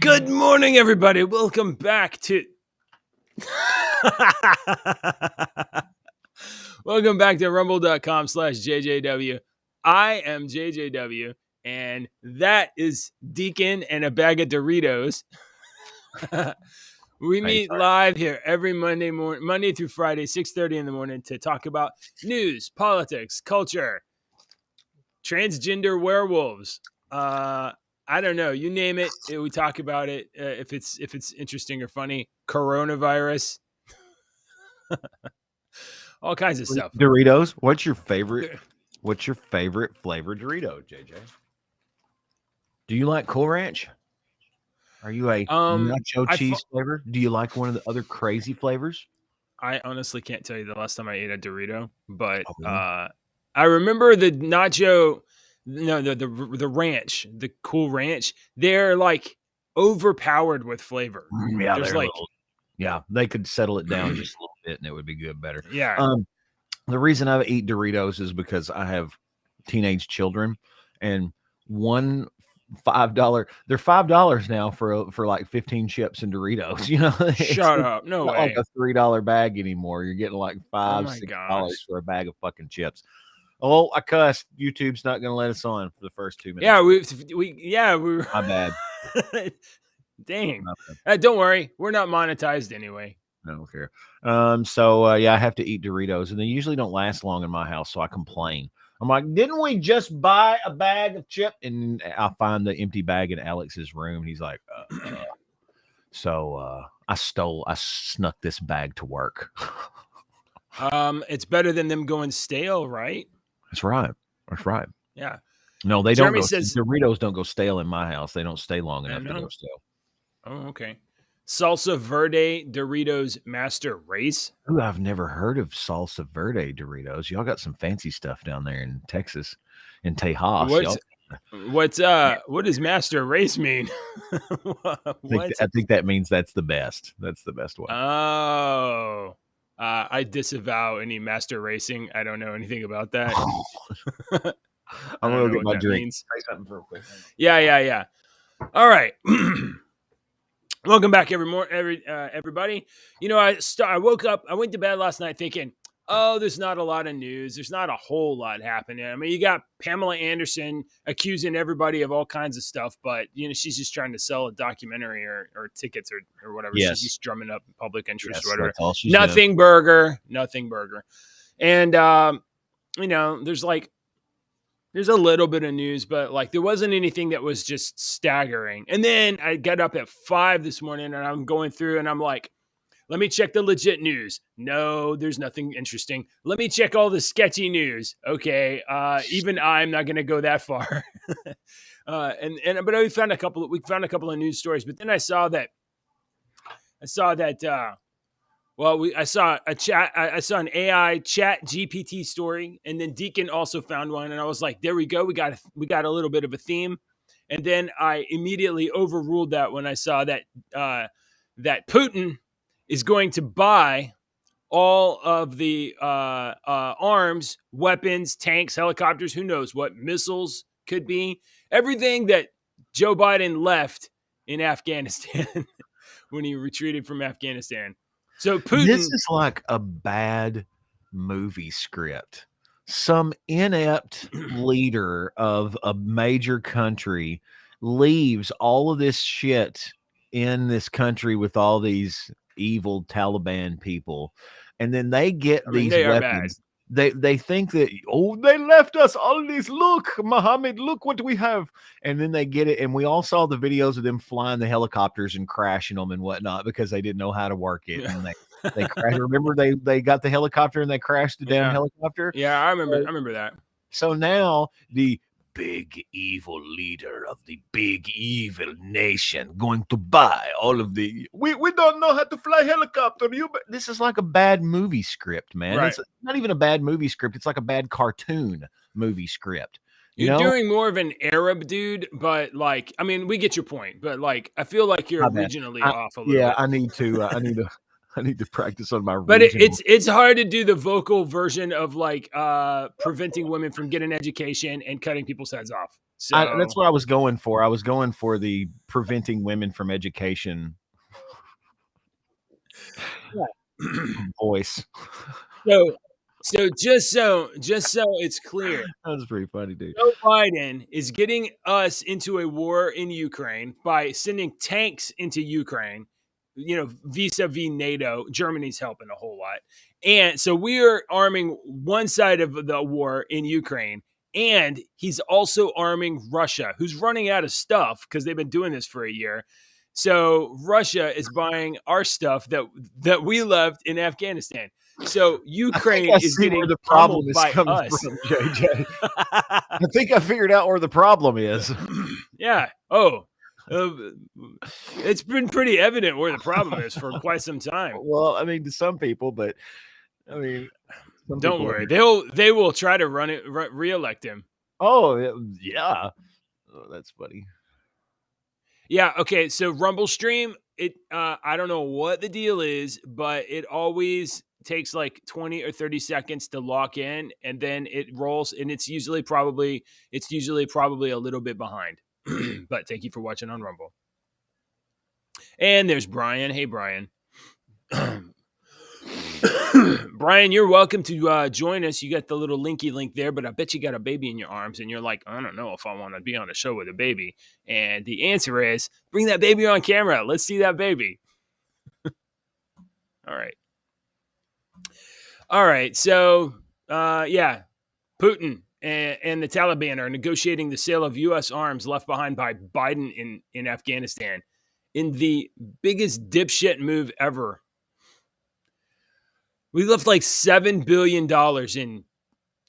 Good morning, everybody. Welcome back to Welcome back to rumble.com/JJW. I am JJW, and that is Deacon and a bag of Doritos. We meet live here every Monday morning, Monday through Friday, 6:30 in the morning, to talk about news, politics, culture, transgender werewolves. I don't know. You name it, we talk about it. If it's interesting or funny, coronavirus, all kinds of stuff. Doritos. What's your favorite flavor Dorito, JJ? Do you like Cool Ranch? Are you a nacho cheese flavor? Do you like one of the other crazy flavors? I honestly can't tell you the last time I ate a Dorito, but I remember the nacho. No, the ranch, the Cool Ranch. They're like overpowered with flavor. Yeah, there's like, they could settle it down just a little bit, and it would be better. Yeah. The reason I eat Doritos is because I have teenage children, and one $5. They're $5 now for like 15 chips and Doritos. You know, shut up, no way. Like a $3 bag anymore. You're getting like $5-6 for a bag of fucking chips. Oh, I cussed. YouTube's not going to let us on for the first 2 minutes. Yeah, we My bad. Dang. Don't worry. We're not monetized anyway. I don't care. I have to eat Doritos, and they usually don't last long in my house, so I complain. I'm like, didn't we just buy a bag of chip? And I find the empty bag in Alex's room. He's like, So I snuck this bag to work. It's better than them going stale, right? That's right. Yeah. No, they don't. Doritos don't go stale in my house. They don't stay long enough to go stale. Oh, okay. Salsa Verde Doritos Master Race. Ooh, I've never heard of Salsa Verde Doritos. Y'all got some fancy stuff down there in Texas, in Tejas. What does Master Race mean? I think that means that's the best. That's the best one. Oh. I disavow any master racing. I don't know anything about that. I'm going to get my drink. Say something real quick. Yeah. All right. Welcome back, everybody. You know, I woke up. I went to bed last night thinking, there's not a lot of news. There's not a whole lot happening. I mean, you got Pamela Anderson accusing everybody of all kinds of stuff, but, you know, she's just trying to sell a documentary or tickets or whatever. Yes. She's just drumming up public interest or whatever. That's all she's Nothing burger. And, you know, there's a little bit of news, but like there wasn't anything that was just staggering. And then I got up at 5 this morning and I'm going through and I'm like, let me check the legit news. No, there's nothing interesting. Let me check all the sketchy news. Okay. Even I'm not going to go that far. But we found a couple of news stories, but then I saw an AI chat GPT story, and then Deacon also found one, and I was like, there we go. We got a little bit of a theme. And then I immediately overruled that when I saw that Putin is going to buy all of the arms, weapons, tanks, helicopters, who knows what, missiles could be, everything that Joe Biden left in Afghanistan when he retreated from Afghanistan. So Putin, this is like a bad movie script. Some inept leader of a major country leaves all of this shit in this country with all these evil Taliban people, and then they get these weapons. They think that, they left us all these. Look, Muhammad, look what we have. And then they get it. And we all saw the videos of them flying the helicopters and crashing them and whatnot because they didn't know how to work it. And they crashed. Remember, they got the helicopter and they crashed the damn helicopter. Yeah, I remember that. So now the big evil leader of the big evil nation going to buy all of the. We don't know how to fly helicopter. This is like a bad movie script, man. Right. It's not even a bad movie script. It's like a bad cartoon movie script. You're doing more of an Arab dude, but like, I mean, we get your point, but like, I feel like you're originally off a little bit. I need to practice on my. But it's hard to do the vocal version of like preventing women from getting education and cutting people's heads off. So that's what I was going for. I was going for the preventing women from education voice. so just so it's clear, That was pretty funny, dude. Joe Biden is getting us into a war in Ukraine by sending tanks into Ukraine, vis-a-vis NATO. Germany's helping a whole lot. And so we are arming one side of the war in Ukraine. And he's also arming Russia, who's running out of stuff because they've been doing this for a year. So Russia is buying our stuff that we left in Afghanistan. So I think Ukraine I is see where getting the problem pummeled is by coming us. from, JJ. I think I figured out where the problem is. Yeah. Oh, uh, it's been pretty evident where the problem is for quite some time. Well, I mean, to some people, but I mean, some Don't people worry, are. they will try to reelect him. Oh, yeah. Oh, that's funny. Yeah. Okay. So Rumble Stream, I don't know what the deal is, but it always takes like 20 or 30 seconds to lock in, and then it rolls, and it's usually probably a little bit behind. But thank you for watching on Rumble. And there's Brian. Hey, Brian. Brian, you're welcome to join us. You got the little linky link there, but I bet you got a baby in your arms, and you're like, I don't know if I want to be on a show with a baby. And the answer is, bring that baby on camera. Let's see that baby. All right. All right. So, yeah, Putin and the Taliban are negotiating the sale of U.S. arms left behind by Biden in Afghanistan in the biggest dipshit move ever. We left like $7 billion in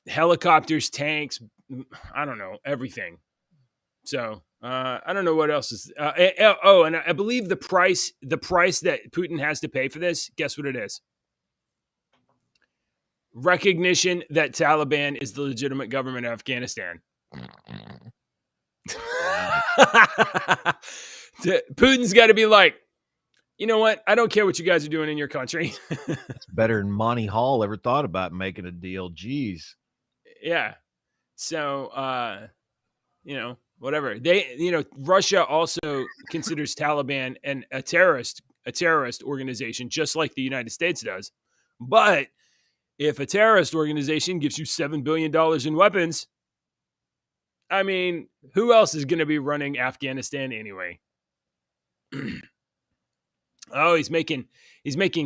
helicopters, tanks, I don't know, everything. So I don't know what else is. And I believe the price that Putin has to pay for this, guess what it is? Recognition that Taliban is the legitimate government of Afghanistan. Putin's got to be like, you know what? I don't care what you guys are doing in your country. It's better than Monty Hall ever thought about making a deal. Jeez. Yeah. So, whatever. Russia also considers Taliban a terrorist organization, just like the United States does. But if a terrorist organization gives you $7 billion in weapons, I mean, who else is going to be running Afghanistan anyway? Oh, he's making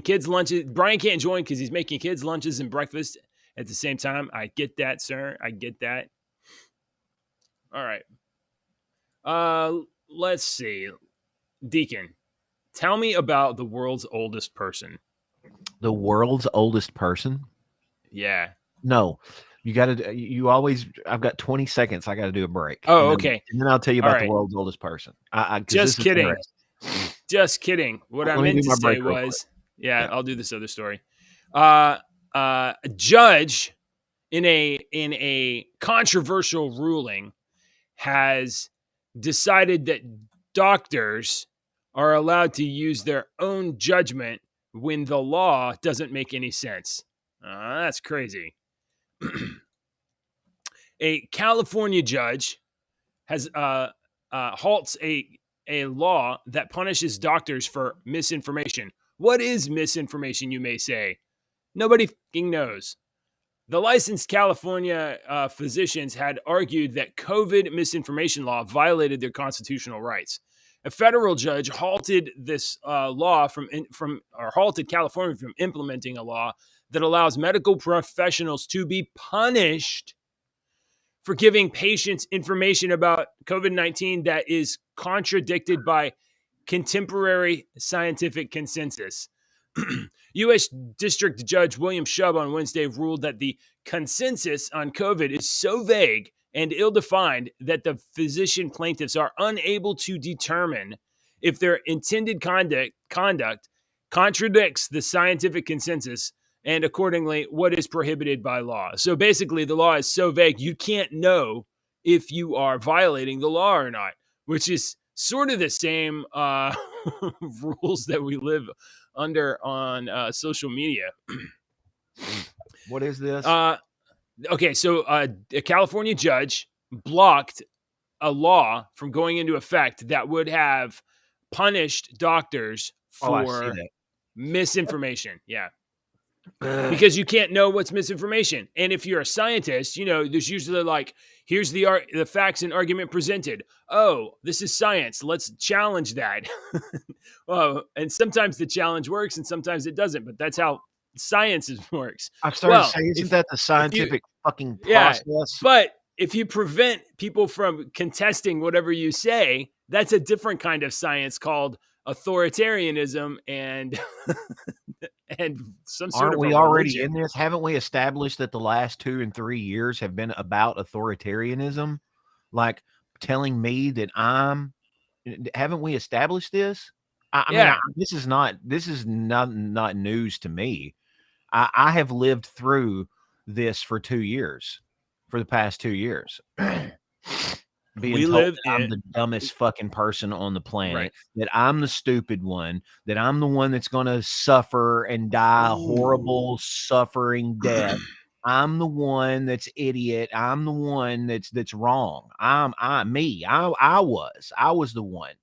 kids lunches. Brian can't join because he's making kids lunches and breakfast at the same time. I get that, sir. I get that. All right. Let's see. Deacon, tell me about the world's oldest person. The world's oldest person? Yeah. No. You always, I've got 20 seconds. I got to do a break. Oh, okay. And then I'll tell you about the world's oldest person. Just kidding. Just kidding. What I meant to say was, I'll do this other story. A judge in a controversial ruling has decided that doctors are allowed to use their own judgment when the law doesn't make any sense. That's crazy. A California judge has halts a law that punishes doctors for misinformation. What is misinformation, you may say? Nobody fucking knows. The licensed California physicians had argued that COVID misinformation law violated their constitutional rights. A federal judge halted this law halted California from implementing a law that allows medical professionals to be punished for giving patients information about COVID-19 that is contradicted by contemporary scientific consensus. U.S. District Judge William Shub on Wednesday ruled that the consensus on COVID is so vague and ill-defined that the physician plaintiffs are unable to determine if their intended conduct contradicts the scientific consensus and accordingly what is prohibited by law. So basically, the law is so vague, you can't know if you are violating the law or not, which is sort of the same rules that we live under on social media. What is this? Okay, so a California judge blocked a law from going into effect that would have punished doctors Oh, I see for that. misinformation. Yeah. Because you can't know what's misinformation. And if you're a scientist, there's usually like, here's the facts and argument presented. Oh, this is science. Let's challenge that. Well, and sometimes the challenge works and sometimes it doesn't, but that's how science works. I started to Well, say, isn't that the if you, scientific fucking yeah, process? but if you prevent people from contesting whatever you say, that's a different kind of science called authoritarianism and and some sort Aren't of a we already religion. in this? Haven't we established that the last 2 and 3 years have been about authoritarianism? Like telling me that haven't we established this? I mean, Yeah. this is not news to me. I have lived through this for 2 years, for the past 2 years. Being We told live that I'm in the dumbest fucking person on the right. planet, that I'm the stupid one, that I'm the one that's gonna suffer and die a horrible, suffering death. I'm the one that's idiot. I'm the one that's wrong. I was the one,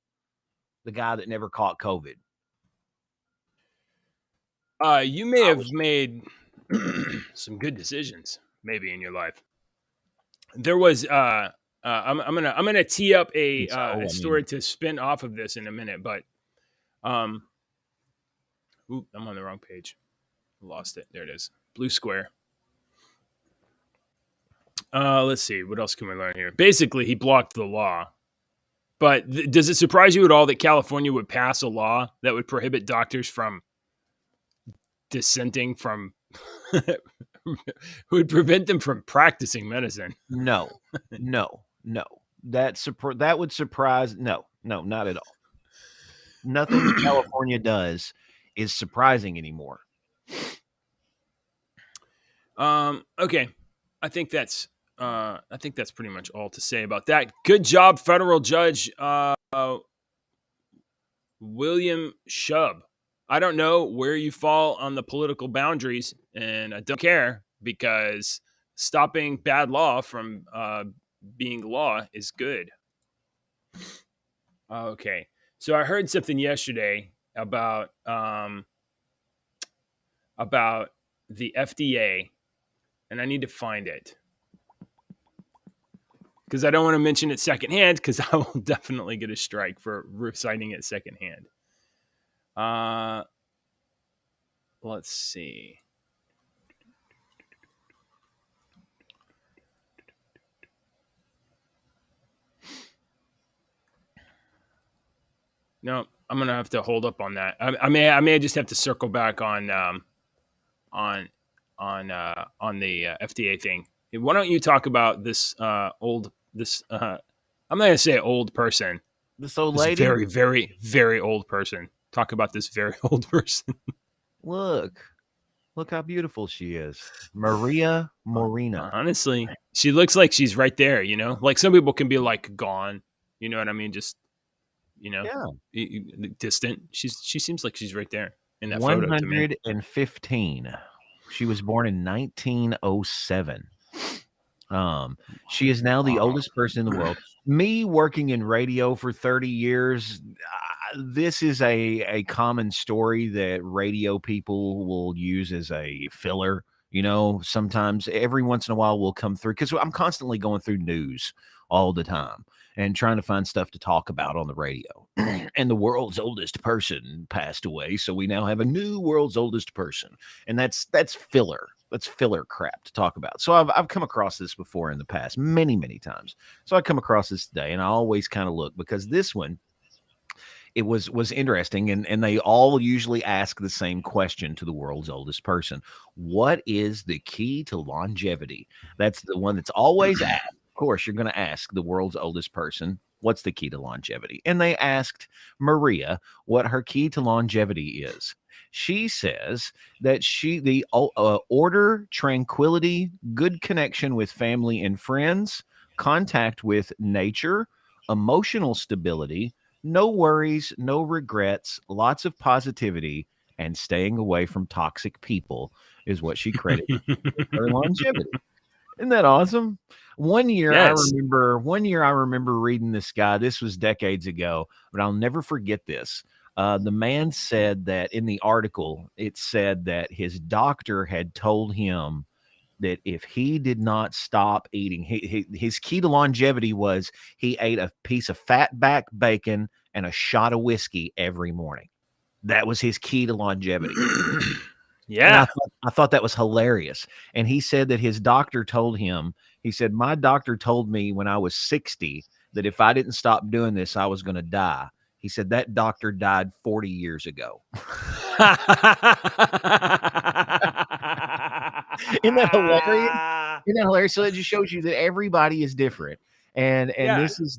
the guy that never caught COVID. You may I have was made some good decisions maybe in your life. There was I'm gonna tee up so, a I story mean, to spin off of this in a minute, but um I'm on the wrong page. Lost it. There it is. Blue square. Let's see. What else can we learn here? Basically, he blocked the law. But does it surprise you at all that California would pass a law that would prohibit doctors from dissenting from would prevent them from practicing medicine? no, no, no. That would surprise no, not at all. Nothing that California does is surprising anymore. Okay. I think that's pretty much all to say about that. Good job, federal judge William Shub. I don't know where you fall on the political boundaries, and I don't care because stopping bad law from being law is good. Okay, so I heard something yesterday about the FDA, and I need to find it because I don't want to mention it secondhand because I will definitely get a strike for reciting it secondhand. Let's see. No, I'm gonna have to hold up on that. I may just have to circle back on the FDA thing. Why don't you talk about this I'm not gonna say old person. This old This lady, very, very, very old person. Talk about this very old person. look how beautiful she is. Maria Morena. Honestly, she looks like she's right there. Like some people can be like gone. You know what I mean? Just Yeah. distant. She seems like she's right there in that photo to me. 115. She was born in 1907. She is now the Wow. oldest person in the world. Me working in radio for 30 years, this is a common story that radio people will use as a filler. Sometimes every once in a while we'll come through because I'm constantly going through news all the time and trying to find stuff to talk about on the radio. And the world's oldest person passed away, so we now have a new world's oldest person, and that's filler. That's filler crap to talk about. So I've come across this before in the past, many times. So I come across this today, and I always kind of look because this one, it was interesting, and they all usually ask the same question to the world's oldest person: what is the key to longevity? That's the one that's always asked. Of course, you're going to ask the world's oldest person, what's the key to longevity? And they asked Maria what her key to longevity is. She says that the order, tranquility, good connection with family and friends, contact with nature, emotional stability, no worries, no regrets, lots of positivity, and staying away from toxic people is what she credits with her longevity. Isn't that awesome? One year I Yes. remember one year I remember reading this guy. This was decades ago, but I'll never forget this. The man said that in the article, it said that his doctor had told him that if he did not stop eating, his key to longevity was he ate a piece of fat back bacon and a shot of whiskey every morning. That was his key to longevity. And Yeah. I thought that was hilarious. And he said that his doctor told him, he said, my doctor told me when I was 60 that if I didn't stop doing this, I was going to die. He said that doctor died 40 years ago. Isn't that hilarious? Isn't that hilarious? So it just shows you that everybody is different. And Yeah. this is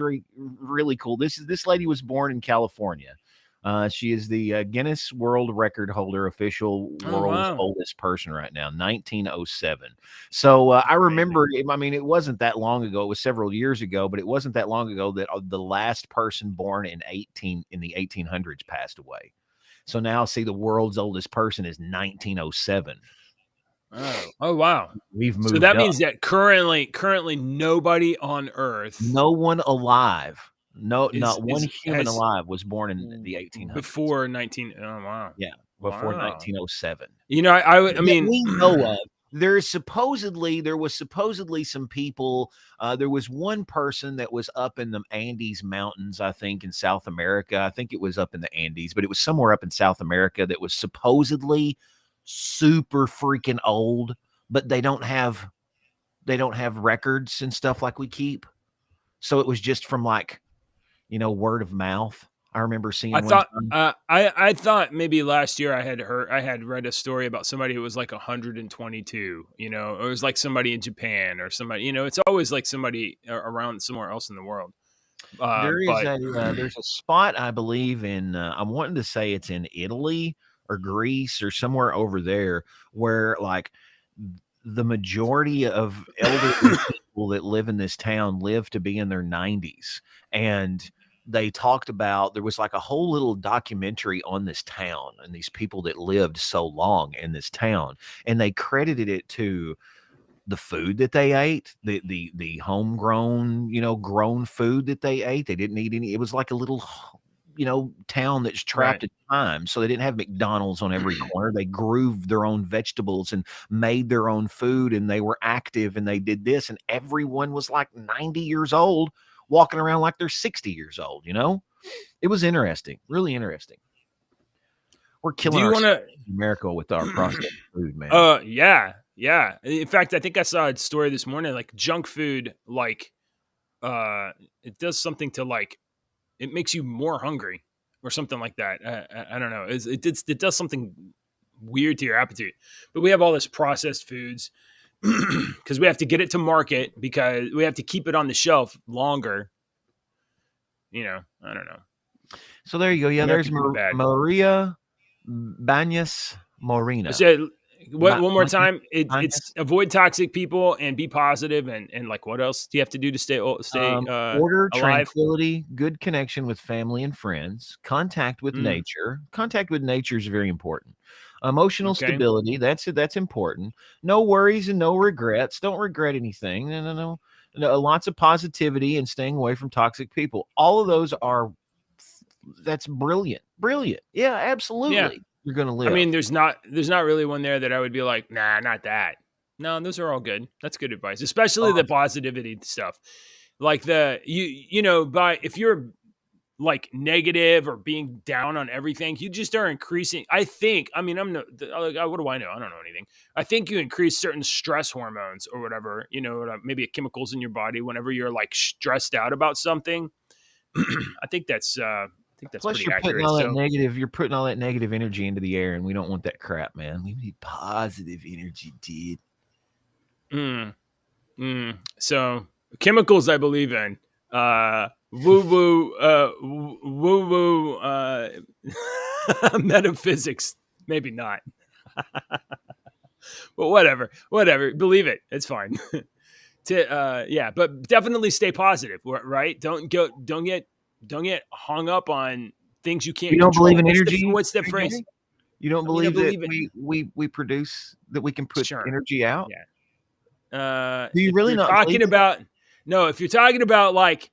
really cool. This lady was born in California. She is the Guinness World Record holder, official Oh, world's wow. oldest person right now, 1907. So I remember, I mean, it wasn't that long ago. It was several years ago, but it wasn't that long ago that the last person born in the 1800s passed away. So now, see, the world's oldest person is 1907. Oh, wow. We've So moved that up. means that currently nobody on Earth No one alive, is not one is human has alive was born in the 1800s. before 19. Oh, wow. Yeah, before Wow. 1907. You know, I That mean, we know of. There was supposedly some people. There was one person that was up in the Andes Mountains, I think, in South America. I think it was up in the Andes, but it was somewhere up in South America that was supposedly super freaking old, but they don't have records and stuff like we keep. So it was just from like, word of mouth. I remember I seeing one thought time. I thought maybe last year I had read a story about somebody who was like 122, you know, or it was like somebody in Japan or somebody, you know, it's always like somebody around somewhere else in the world. There is But there's a spot I believe in. I'm wanting to say it's in Italy or Greece or somewhere over there where like the majority of elderly people that live in this town live to be in their 90s. And they talked about there was like a whole little documentary on this town and these people that lived so long in this town. And they credited it to the food that they ate, the homegrown, grown food that they ate. They didn't eat any. It was like a little, town that's right. trapped in time. So they didn't have McDonald's on every corner. They grew their own vegetables and made their own food, and they were active and they did this. And everyone was like 90 years old, walking around like they're 60 years old. It was interesting, really interesting. We're Do killing you want ourselves to in America with our processed food, man. yeah. Yeah. In fact, I think I saw a story this morning like junk food like it does something to like it makes you more hungry or something like that. I don't know. It does something weird to your appetite. But we have all this processed foods because we have to get it to market because we have to keep it on the shelf longer. You know, I don't know. So there you go. Yeah, American there's food bad. Maria Banyas I Morena. said what one more Banyas, time. It's Banyas. avoid toxic people and be positive and like what else do you have to do to stay Order, alive? tranquility, good connection with family and friends, contact with Mm, nature. Contact with nature is very important. Emotional okay. stability, that's important. No worries and no regrets. Don't regret anything. No, no, no. No, lots of positivity and staying away from toxic people. All of those are that's brilliant. Brilliant. Yeah, Yeah. absolutely. You're going to I live. mean, there's not really one there that I would be like, nah, not that. No, those are all good. That's good advice, especially Oh, the positivity stuff. Like you know, by if you're like negative or being down on everything, you just are increasing. I think. I mean, I'm no. What do I know? I don't know anything. I think you increase certain stress hormones or whatever. You know, maybe chemicals in your body whenever you're like stressed out about something. I think that's. I think that's plus, pretty accurate. So you're putting all that negative energy into the air, and we don't want that crap, man. We need positive energy, dude. mm, so chemicals I believe in. Woo woo, woo woo, metaphysics. Maybe not, but whatever. Believe it. It's fine. Yeah, but definitely stay positive, right? Don't get hung up on things you You can't don't believe control. in What's the energy, what's the phrase? AJ? You don't I mean, I believe that believe it. we produce that we can put Sure. energy out? Yeah. Do you if really you're not believe talking in that? about no, if you're talking about like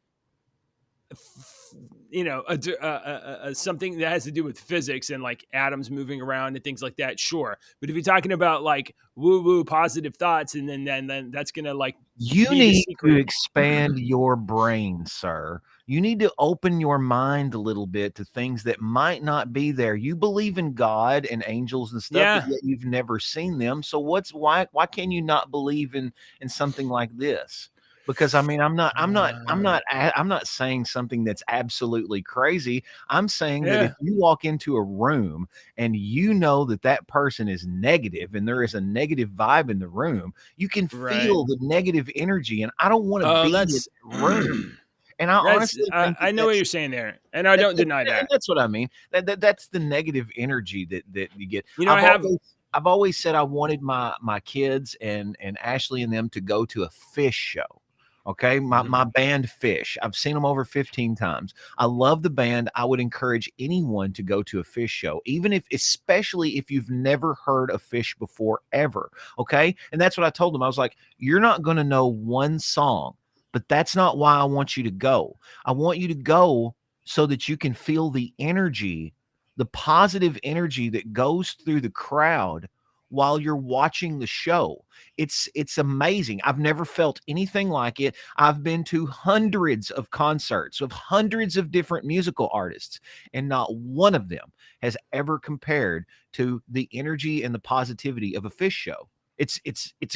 something that has to do with physics and like atoms moving around and things like that, sure. But if you're talking about like woo woo positive thoughts, and then that's gonna like You be the need to secret. expand your brain, sir. You need to open your mind a little bit to things that might not be there. You believe in God and angels and stuff, but Yeah. yet you've never seen them. So why can you not believe in something like this? Because I mean, I'm not saying something that's absolutely crazy. I'm saying that if Yeah. you walk into a room and you know that that person is negative and there is a negative vibe in the room, you can Right. feel the negative energy, and I don't wanna Oh, be in that that's room, and I that's honestly think that I know what you're saying there, and I don't deny that. that's what I mean. That's the negative energy that you get. You know, I have. I've always said I wanted my kids and Ashley and them to go to a Fish show. Okay, my band Fish. I've seen them over 15 times. I love the band. I would encourage anyone to go to a Fish show, even if, especially if you've never heard of Fish before ever. Okay, and that's what I told them. I was like, you're not going to know one song, but that's not why I want you to go. I want you to go so that you can feel the energy, the positive energy that goes through the crowd while you're watching the show. It's amazing. I've never felt anything like it. I've been to hundreds of concerts of hundreds of different musical artists, and not one of them has ever compared to the energy and the positivity of a Fish show. It's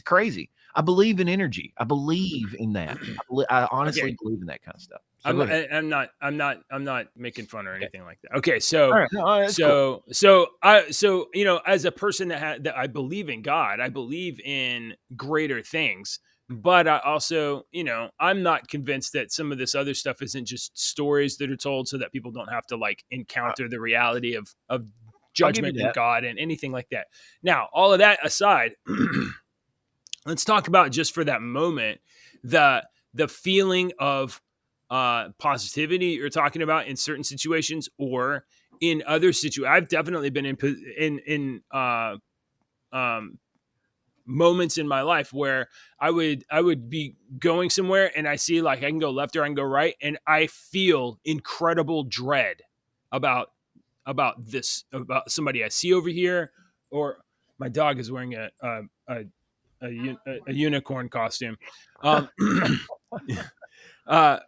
crazy. I believe in energy. I believe in that. I Okay. honestly believe in that kind of stuff. So go ahead. I'm not making fun or Okay. anything like that. Okay, All right. No, that's cool. so you know, as a person that I believe in God, I believe in greater things, but I also, you know, I'm not convinced that some of this other stuff isn't just stories that are told so that people don't have to like encounter the reality of I'll give you judgment and that. God and anything like that. Now, all of that aside, let's talk about just for that moment the feeling of positivity you're talking about in certain situations or in other situations. I've definitely been in um, moments in my life where I would be going somewhere and I see like I can go left or I can go right, and I feel incredible dread about about somebody I see over here, or my dog is wearing a unicorn costume. Um, uh,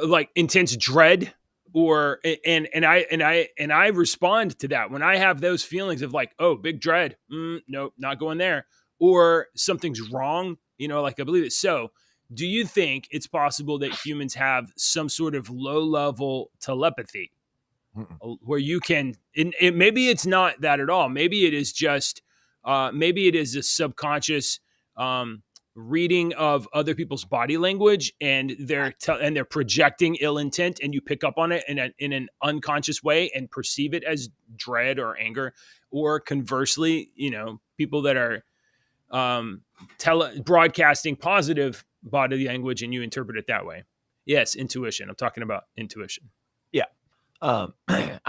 like intense dread, or and I respond to that when I have those feelings of like, oh, big dread. Nope, not going there. Or something's wrong. You know, like I believe it. So, do you think it's possible that humans have some sort of low level telepathy Mm-mm. where you can, maybe it's not that at all. Maybe it is just, maybe it is a subconscious um, reading of other people's body language, and they're projecting ill intent, and you pick up on it in an unconscious way and perceive it as dread or anger. Or conversely, you know, people that are um, broadcasting positive body language, and you interpret it that way. Yes, intuition. I'm talking about intuition. Yeah. I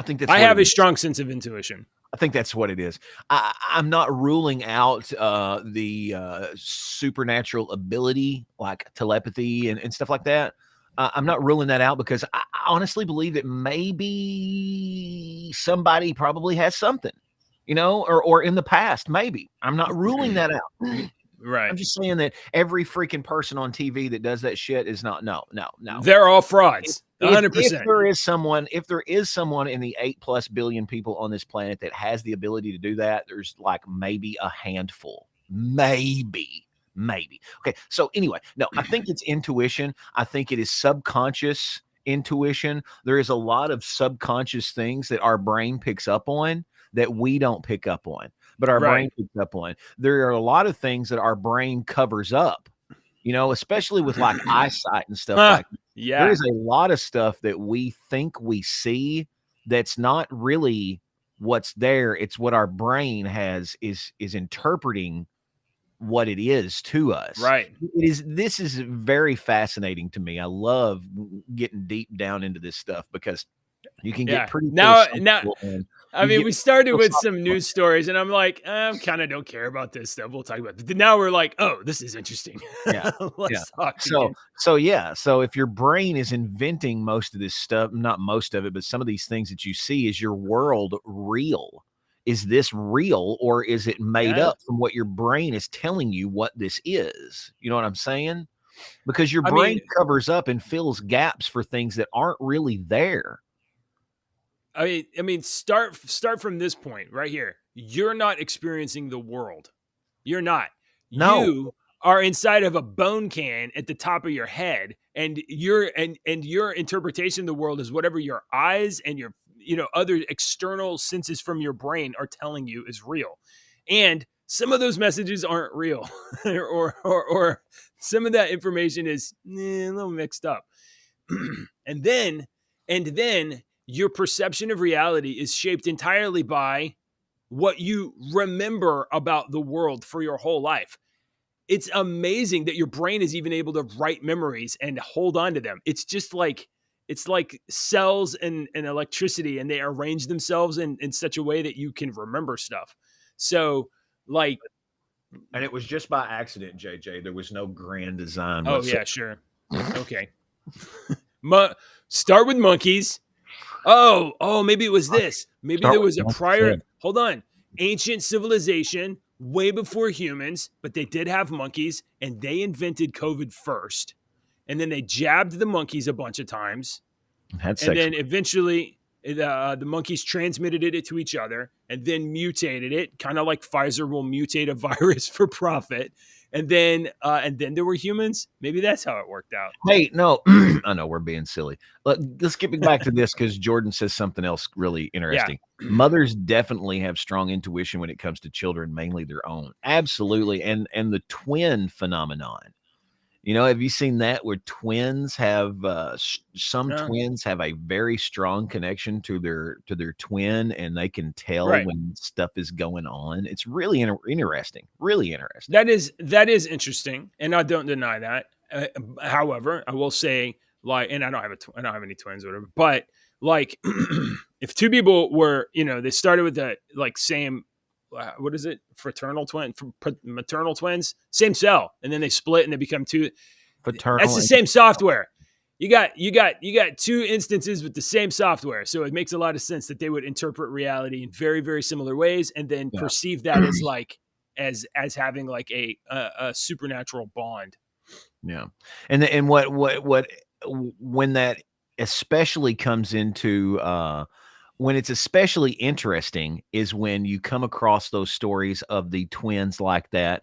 think that's I what have it a is. strong sense of intuition. I think that's what it is. I'm not ruling out the supernatural ability like telepathy and stuff like that. I'm not ruling that out because I honestly believe that maybe somebody probably has something, you know, or in the past, maybe. I'm not ruling that out. Right. I'm just saying that every freaking person on TV that does that shit is not. No, no, no. They're all If frauds. if 100%. if there is someone in the 8+ billion people on this planet that has the ability to do that, there's like maybe a handful. Maybe. Maybe. Okay. So anyway, no, I think it's intuition. I think it is subconscious intuition. There is a lot of subconscious things that our brain picks up on that we don't pick up on, but our Right. brain picks up on. There are a lot of things that our brain covers up, you know, especially with like eyesight and stuff Huh. like that. There Yeah. is a lot of stuff that we think we see that's not really what's there. It's what our brain is interpreting what it is to us. Right. This is very fascinating to me. I love getting deep down into this stuff because You can get Yeah. pretty Now, philosophical, and I you mean, get we started with some philosophical. news stories, and I'm like, I kind of don't care about this stuff. We'll talk about it. But now we're like, oh, this is interesting. Yeah. Yeah. Let's talk So again. yeah, so if your brain is inventing most of this stuff, not most of it, but some of these things that you see, is your world real? Is this real, or is it made Yeah. up from what your brain is telling you what this is? You know what I'm saying? Because your I mean, brain covers up and fills gaps for things that aren't really there. start from this point right here. You're not experiencing the world. You're not. No. You are inside of a bone can at the top of your head, and your interpretation of the world is whatever your eyes and your other external senses from your brain are telling you is real. And some of those messages aren't real, or some of that information is a little mixed up. and then and then your perception of reality is shaped entirely by what you remember about the world for your whole life. It's amazing that your brain is even able to write memories and hold on to them. It's like cells and electricity, and they arrange themselves in such a way that you can remember stuff. So, like, And it was just by accident, JJ. There was no grand design oh whatsoever. yeah, sure, okay. Mo- Start with monkeys. Oh, maybe it was this. Maybe Start there with was a one prior, kid. hold on, ancient civilization way before humans, but they did have monkeys, and they invented COVID first. And then they jabbed the monkeys a bunch of times. Had And sex then with. eventually the monkeys transmitted it to each other and then mutated it, kind of like Pfizer will mutate a virus for profit. And then there were humans. Maybe that's how it worked out. Hey, no, I know we're being silly. Let's get back to this because Jordan says something else really Yeah. interesting. Mothers definitely have strong intuition when it comes to children, mainly their own. Absolutely, and the twin phenomenon. You know, have you seen that where twins have some Uh, twins have a very strong connection to their twin, and they can tell right. when stuff is going on. It's really interesting, really interesting. That is interesting, and I don't deny that. However, I will say, like, and I don't have any twins or whatever, but like, if two people were, they started with the like same, what is it, maternal twins, same cell, and then they split and they become two. That's Paternal the and same software. You got two instances with the same software, so it makes a lot of sense that they would interpret reality in very very similar ways, and then yeah. perceive that as like as having like a supernatural bond. Yeah. And what when that especially comes into when it's especially interesting is when you come across those stories of the twins like that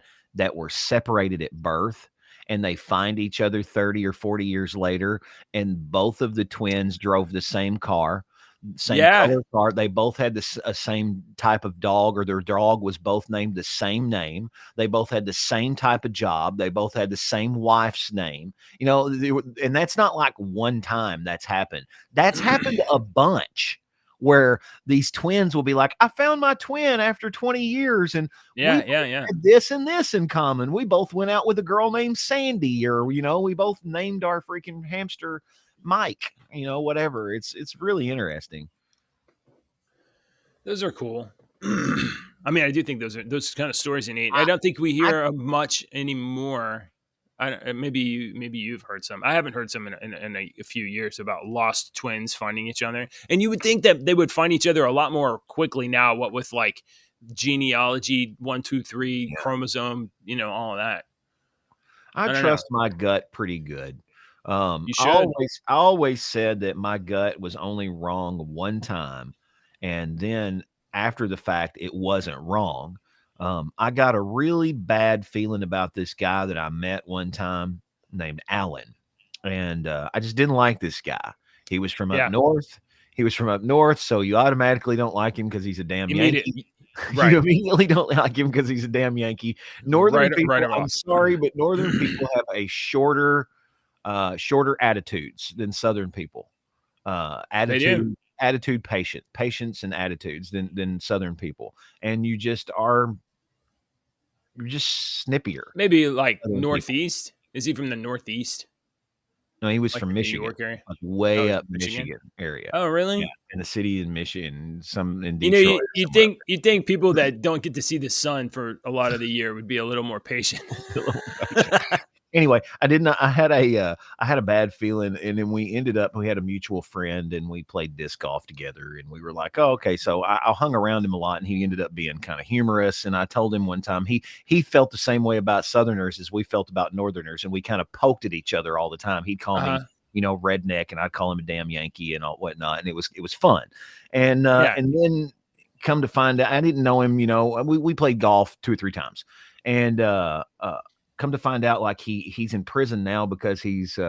were separated at birth, and they find each other 30 or 40 years later, and both of the twins drove the same car, same Yeah, color car. They both had the same type of dog, or their dog was both named the same name. They both had the same type of job. They both had the same wife's name. You know, and that's not like one time that's happened. That's happened a bunch where these twins will be like, I found my twin after 20 years, and we yeah, yeah, both yeah. had this and this in common. We both went out with a girl named Sandy, or, we both named our freaking hamster Mike, whatever. It's really interesting. Those are cool. I mean, I do think those kind of stories are neat. I I don't think we I hear of much anymore. Maybe you've heard some. I haven't heard some in a few years about lost twins finding each other. And you would think that they would find each other a lot more quickly now. What with like genealogy, 1, 2, 3, yeah. chromosome, all of that. I I don't know. trust my gut pretty good. You I should. always said that my gut was only wrong one time, and then after the fact, it wasn't wrong. I got a really bad feeling about this guy that I met one time named Alan, and I just didn't like this guy. He was from up Yeah. north. He was from up north, so you automatically don't like him because he's a damn Yankee. Immediate. You Right. immediately don't like him because he's a damn Yankee. Northern Right people, or I'm off. sorry, but Northern people have a shorter attitudes than Southern people. They do. Attitude, patience, and attitudes than Southern people, and you're just snippier. Maybe like Southern people. Northeast. Is he from the Northeast? No, he was Like from the New Michigan, York area? like Oh, way he's up from Michigan? Michigan area. Oh, Yeah, really? in the city in Michigan, some in You know, Detroit or somewhere. you think people that don't get to see the sun for a lot of the year would be a little more patient. A little patient. Anyway, I did not. I had a bad feeling, and then we had a mutual friend, and we played disc golf together, and we were like, oh, okay. So I hung around him a lot, and he ended up being kind of humorous. And I told him one time he felt the same way about Southerners as we felt about Northerners, and we kind of poked at each other all the time. He'd call me, Uh-huh. redneck, and I'd call him a damn Yankee and all whatnot, and it was fun. Yeah. And then come to find out, I didn't know him. We played golf 2 or 3 times, and come to find out, like he's in prison now because it's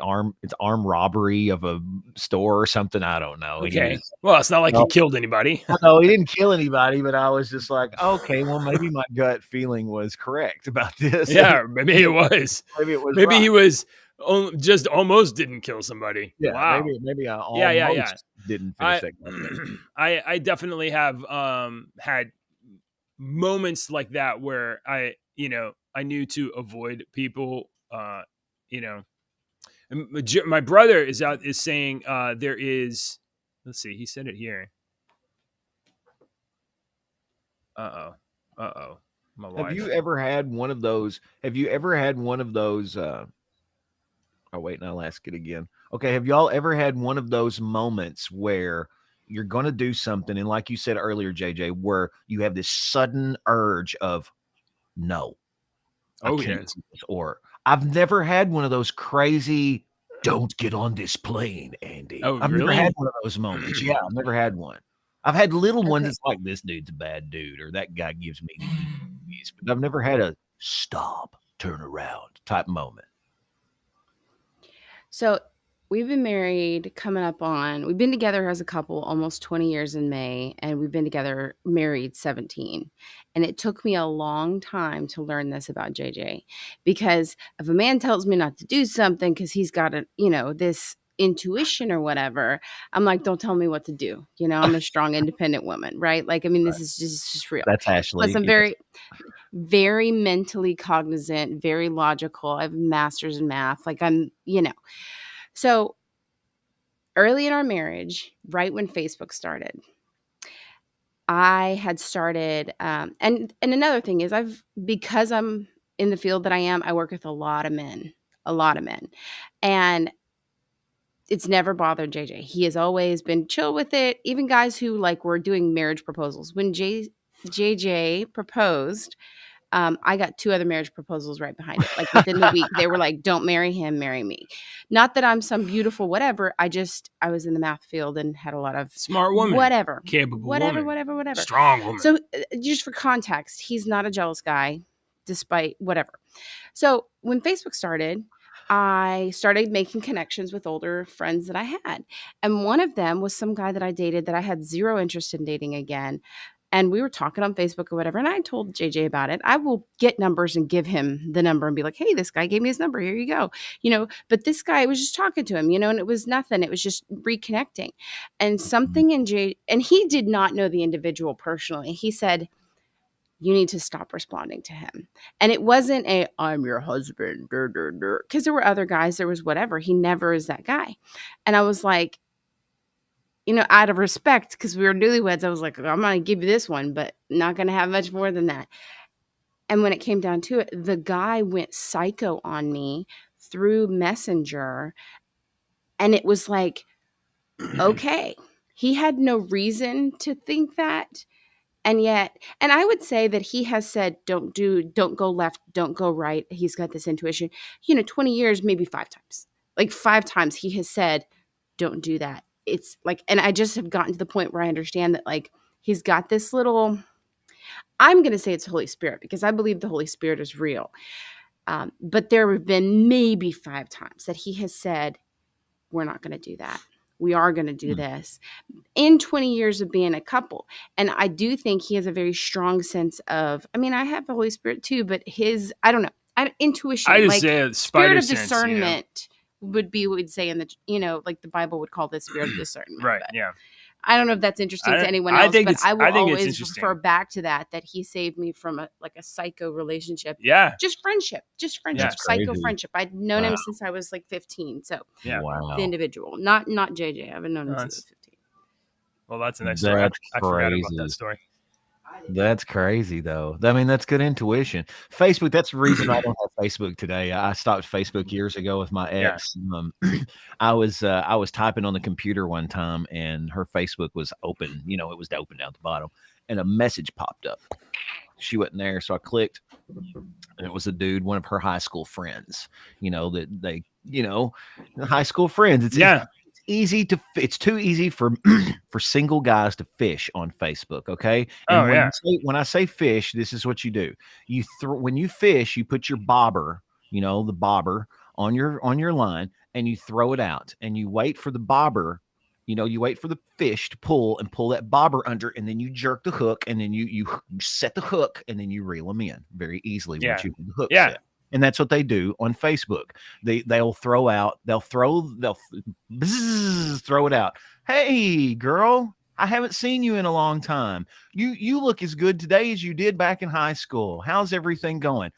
armed robbery of a store or something. I don't know. And he Okay. was, Well, it's not like he no, killed anybody. no, he didn't kill anybody, but I was just like, okay, well, maybe my gut feeling was correct about this. And Yeah, maybe it was. maybe it was Maybe right. he was just almost didn't kill somebody. Yeah, Wow. maybe I Yeah, yeah, yeah. almost didn't finish I that conversation. I definitely have had moments like that where I knew to avoid people. You know, my brother is saying there is. Let's see, he said it here. Uh oh, my Have you wife. ever had one of those? Have you ever had one of those? Oh, wait, and I'll ask it again. Okay, have y'all ever had one of those moments where you're going to do something, and like you said earlier, JJ, where you have this sudden urge of, no, I Oh can't yes. do this, or I've never had one of those crazy, don't get on this plane, Andy. Oh I've never had really? one of those moments. Yeah, I've never had one. I've had little ones. Okay. It's like, this dude's a bad dude, or that guy gives me the heebie-jeebies, but I've never had a stop, turn around type moment. So we've been married we've been together as a couple almost 20 years in May, and we've been together married 17. And it took me a long time to learn this about JJ, because if a man tells me not to do something because he's got this intuition or whatever, I'm like, don't tell me what to do. I'm a strong, independent woman, right? Like, I mean, this is just real. That's Plus, Ashley. I'm Yes. very mentally cognizant, very logical. I have a master's in math. Like, So early in our marriage, right when Facebook started, I had started, and another thing is, because I'm in the field that I am, I work with a lot of men, and it's never bothered JJ. He has always been chill with it. Even guys who were doing marriage proposals. When JJ proposed, I got 2 other marriage proposals right behind it. Like, within the week, they were like, "Don't marry him, marry me." Not that I'm some beautiful whatever. I was in the math field and had a lot of Smart woman, whatever, capable woman, whatever. strong woman. So, just for context, he's not a jealous guy, despite whatever. So, when Facebook started, I started making connections with older friends that I had. And one of them was some guy that I dated that I had zero interest in dating again. And we were talking on Facebook or whatever. And I told JJ about it. I will get numbers and give him the number and be like, hey, this guy gave me his number. Here you go. But this guy was just talking to him, and it was nothing. It was just reconnecting. And something and he did not know the individual personally. He said, you need to stop responding to him. And it wasn't I'm your husband, because there were other guys, there was whatever. He never is that guy. And I was like, out of respect, because we were newlyweds, I was like, I'm going to give you this one, but not going to have much more than that. And when it came down to it, the guy went psycho on me through Messenger. And it was like, okay, he had no reason to think that. And I would say that he has said, don't go left, don't go right. He's got this intuition, 20 years, maybe 5 times. Like 5 times he has said, don't do that. It's like, and I just have gotten to the point where I understand that, like, he's got this little, I'm going to say it's Holy Spirit, because I believe the Holy Spirit is real. But there have been maybe 5 times that he has said, we're not going to do that. We are going to do this in 20 years of being a couple. And I do think he has a very strong sense of, I mean, I have the Holy Spirit too, but I don't know, intuition, I just say spirit of sense, discernment would be what we'd say in the, like the Bible would call this spirit of discernment. Right. But, Yeah. I don't know if that's interesting to anyone I else, think but I will it's always interesting. refer back to that he saved me from a psycho relationship. Yeah. Just friendship, Yeah. psycho Crazy. friendship. I'd known Wow. him since I was like 15. So Yeah. Wow. the individual, not JJ. I've known him since I was 15. Well, that's a nice story. That's I forgot about crazy. that story. That's crazy, though. I mean, that's good intuition. Facebook, that's the reason I don't have Facebook today. I stopped Facebook years ago with my Yeah. ex. I was typing on the computer one time, and her Facebook was open. You know, it was open down at the bottom, and a message popped up. She wasn't there, so I clicked, and it was a dude, one of her high school friends. You know, that they, high school friends. It's easy to, it's too easy for for single guys to fish on Facebook. Okay. And when I say fish, this is what you do. When you fish, you put your bobber, the bobber on your line, and you throw it out, and you wait for the bobber. You wait for the fish to pull that bobber under, and then you jerk the hook, and then you set the hook, and then you reel them in very easily once you have the hook set. And that's what they do on Facebook. They'll throw it out. Hey, girl, I haven't seen you in a long time. You look as good today as you did back in high school. How's everything going?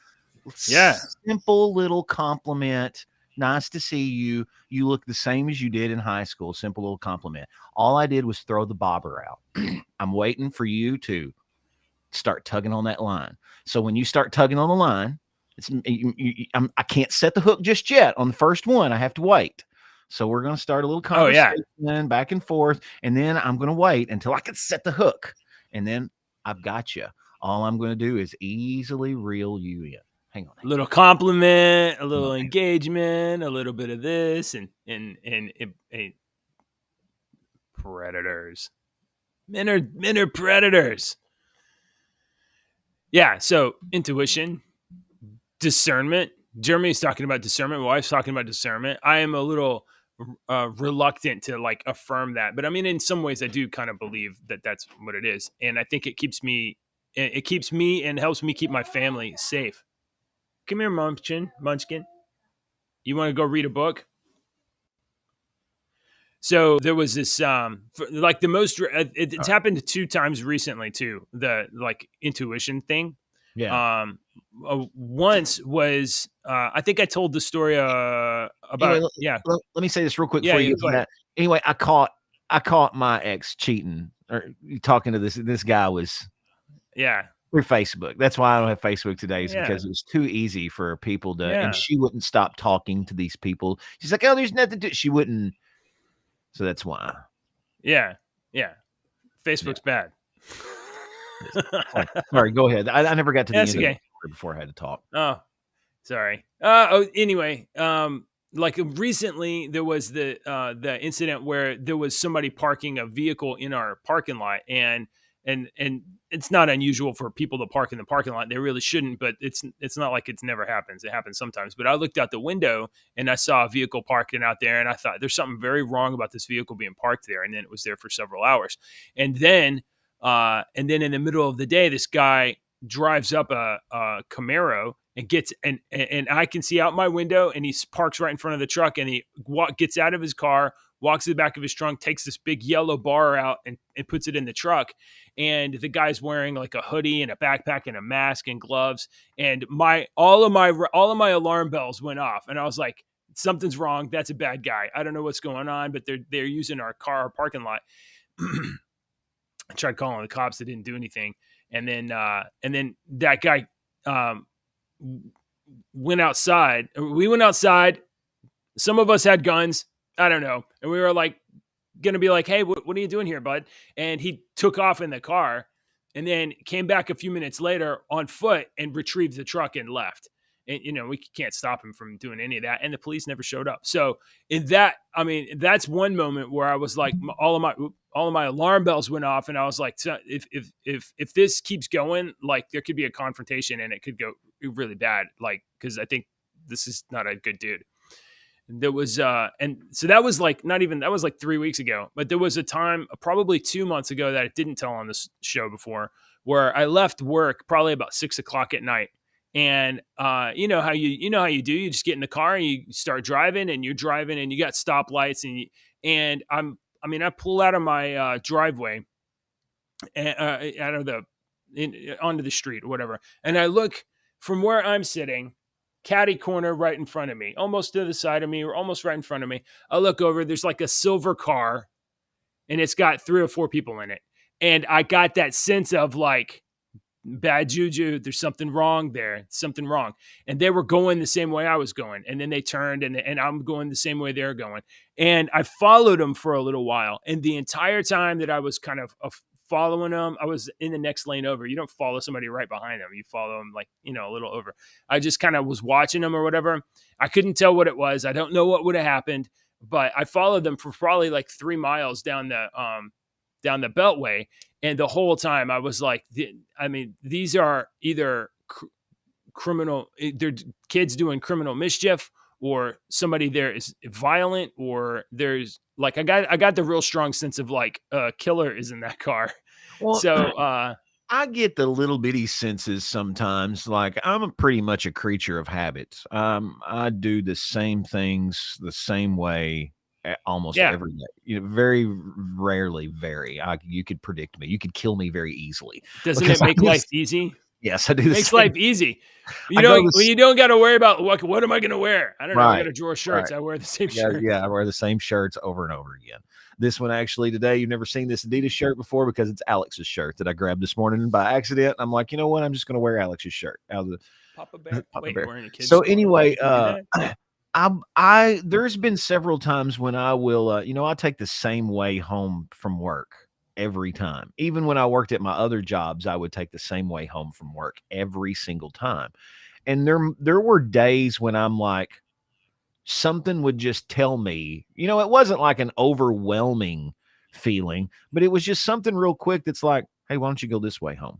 Yeah. Simple little compliment. Nice to see you. You look the same as you did in high school. Simple little compliment. All I did was throw the bobber out. I'm waiting for you to start tugging on that line. So when you start tugging on the line, I can't set the hook just yet on the first one. I have to wait. So we're going to start a little conversation back and forth, and then I'm going to wait until I can set the hook, and then I've got you. All I'm going to do is easily reel you in. Hang on. A little compliment, a little engagement, a little bit of this, and predators. Men are predators. Yeah. So intuition, discernment. Jeremy's talking about discernment. My wife's talking about discernment. I am a little reluctant to affirm that, but I mean, in some ways, I do kind of believe that that's what it is, and I think it keeps me and helps me keep my family safe. Come here, Munchkin. You want to go read a book? So there was this, it's happened 2 times recently too. The intuition thing. Yeah. Once was, I think I told the story about. Anyway, let me say this real quick before you get to that. Anyway, I caught my ex cheating or talking to this guy was. Yeah. Through Facebook. That's why I don't have Facebook today, is because it was too easy for people to, and she wouldn't stop talking to these people. She's like, oh, there's nothing to, she wouldn't. So that's why. Yeah. Yeah. Facebook's bad. Sorry, go ahead. I never got to the end of it before I had to talk. Oh, sorry. Anyway, recently there was the incident where there was somebody parking a vehicle in our parking lot, and it's not unusual for people to park in the parking lot. They really shouldn't, but it's not like it never happens. It happens sometimes. But I looked out the window and I saw a vehicle parking out there, and I thought there's something very wrong about this vehicle being parked there. And then it was there for several hours. And then in the middle of the day, this guy drives up a Camaro and gets and I can see out my window, and he parks right in front of the truck, and he gets out of his car, walks to the back of his trunk, takes this big yellow bar out and puts it in the truck. And the guy's wearing like a hoodie and a backpack and a mask and gloves. And all of my alarm bells went off. And I was like, something's wrong. That's a bad guy. I don't know what's going on, but they're using our parking lot. I tried calling the cops. They didn't do anything. And then that guy went outside. We went outside. Some of us had guns. I don't know. And we were going to be like, hey, what are you doing here, bud? And he took off in the car and then came back a few minutes later on foot and retrieved the truck and left. And, we can't stop him from doing any of that. And the police never showed up. So that's one moment where I was like, all of my alarm bells went off. And I was like, so if this keeps going, there could be a confrontation and it could go really bad. Cause I think this is not a good dude. There was, and so that was that was 3 weeks ago, but there was a time probably 2 months ago that I didn't tell on this show before, where I left work probably about 6 o'clock at night. And, you know how you do, you just get in the car and you start driving, and you're driving and you got stoplights, and I'm I pull out of my driveway, out of onto the street or whatever, and I look from where I'm sitting, caddy corner right in front of me, almost to the side of me, or almost right in front of me. I look over. There's like a silver car, and it's got 3 or 4 people in it, and I got that sense of like, bad juju, there's something wrong there, something wrong. And they were going the same way I was going, and then they turned, and I'm going the same way they're going, and I followed them for a little while, and the entire time that I was kind of following them, I was in the next lane over. You don't follow somebody right behind them, you follow them like, a little over. I just kind of was watching them or whatever. I couldn't tell what it was. I don't know what would have happened, but I followed them for probably like 3 miles down the beltway. And the whole time I was like, these are either criminal, they're kids doing criminal mischief, or somebody there is violent, or there's like, I got the real strong sense of like a killer is in that car. Well, So, I get the little bitty senses sometimes. Like, I'm pretty much a creature of habits. I do the same things the same way almost Yeah. every day. Very rarely vary. You could predict me. You could kill me very easily. Doesn't Because it make life easy? Yes, I do. Makes life easy. I go When you don't got to worry about what am I going to wear? I don't know. I got a drawer of shirts. right. I wear the same Yeah, shirt. yeah, I wear the same shirts over and over again. This one actually today, you've never seen this Adidas shirt before because it's Alex's shirt that I grabbed this morning by accident. I'm like, you know what? I'm just going to wear Alex's shirt out of the Papa Bear. Papa Wait, Bear. you're wearing a kid's So store? anyway, You can do that? I there's been several times when I will, I take the same way home from work every time. Even when I worked at my other jobs, I would take the same way home from work every single time. And there were days when I'm like, something would just tell me, it wasn't like an overwhelming feeling, but it was just something real quick that's like, hey, why don't you go this way home?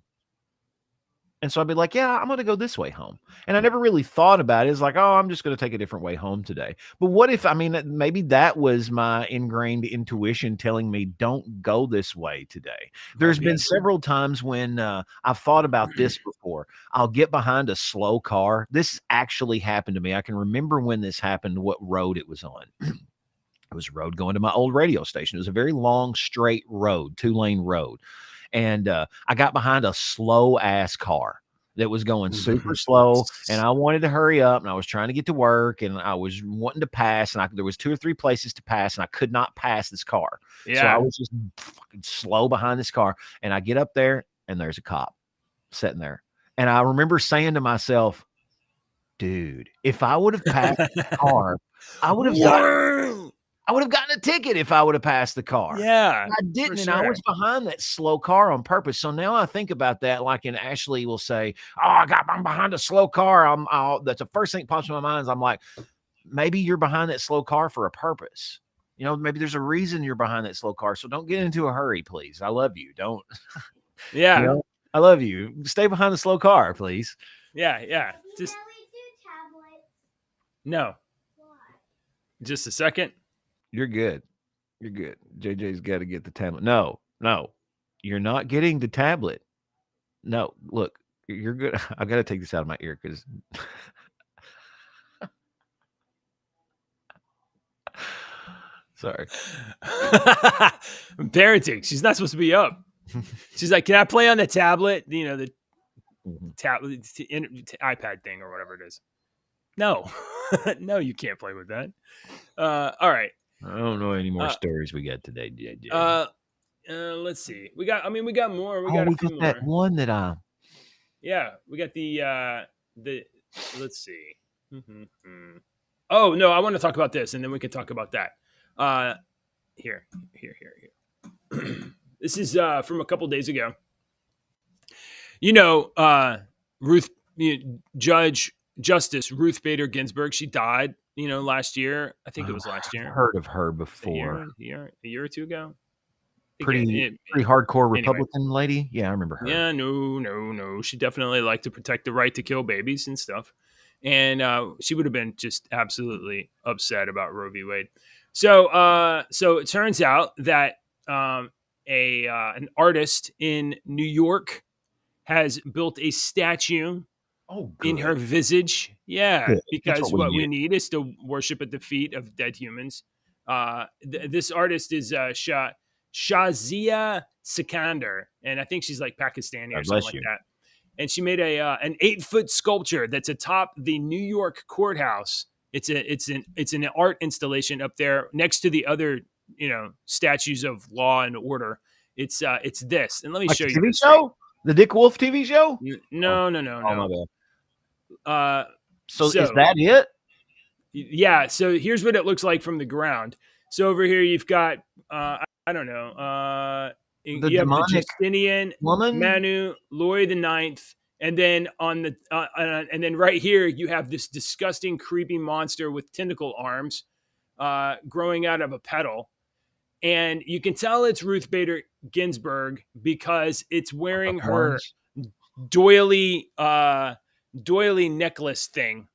And so I'd be like, yeah, I'm going to go this way home. And I never really thought about it. It's like, oh, I'm just going to take a different way home today. But what if, maybe that was my ingrained intuition telling me, don't go this way today. There's been several times when I've thought about this before. I'll get behind a slow car. This actually happened to me. I can remember when this happened, what road it was on. It was a road going to my old radio station. It was a very long, straight road, 2-lane road. And I got behind a slow ass car that was going super slow, and I wanted to hurry up, and I was trying to get to work, and I was wanting to pass, and there was 2 or 3 places to pass, and I could not pass this car. Yeah. So I was just fucking slow behind this car, and I get up there, and there's a cop sitting there. And I remember saying to myself, dude, if I would have passed the car, I would have gotten a ticket if I would have passed the car. Yeah. I didn't, and I was behind that slow car on purpose. So now I think about that, like, and Ashley will say, oh, I'm behind a slow car. That's the first thing that pops in my mind is I'm like, maybe you're behind that slow car for a purpose. Maybe there's a reason you're behind that slow car. So don't get into a hurry, please. I love you. Don't. Yeah. I love you. Stay behind the slow car, please. Yeah. Yeah. Just no. Just a second. You're good. You're good. JJ's got to get the tablet. No, you're not getting the tablet. No, look, you're good. I got to take this out of my ear because sorry. Parenting. She's not supposed to be up. She's like, can I play on the tablet? The tablet, iPad thing or whatever it is. No, no, you can't play with that. All right. I don't know any more stories we got today, JJ. Let's see. We got more. We got that one that yeah, we got the let's see. Oh no, I want to talk about this, and then we can talk about that. Here. This is from a couple days ago. Justice Ruth Bader Ginsburg. She died, last year. I think it was last year. I've heard of her before. A year or two ago. Pretty hardcore Republican lady. Yeah, I remember her. Yeah, no. She definitely liked to protect the right to kill babies and stuff. And she would have been just absolutely upset about Roe v. Wade. So it turns out that an artist in New York has built a statue in her visage. Yeah, good. Because what we need is to worship at the feet of dead humans. This artist is Shazia Sikandar, and I think she's like Pakistani or God something bless like you. that. And she made an 8-foot sculpture that's atop the New York courthouse. It's an art installation up there next to the other statues of law and order. It's this, and let me Like show the you TV this thing. show, the Dick Wolf TV show. Oh, No, my bad. So is so that it? yeah, so here's what it looks like from the ground. So over here you've got I don't know, The you have the demonic Justinian, woman. Manu, Louis the Ninth, and then and then right here you have this disgusting, creepy monster with tentacle arms growing out of a petal. And you can tell it's Ruth Bader Ginsburg because it's The wearing her horns. doily necklace thing.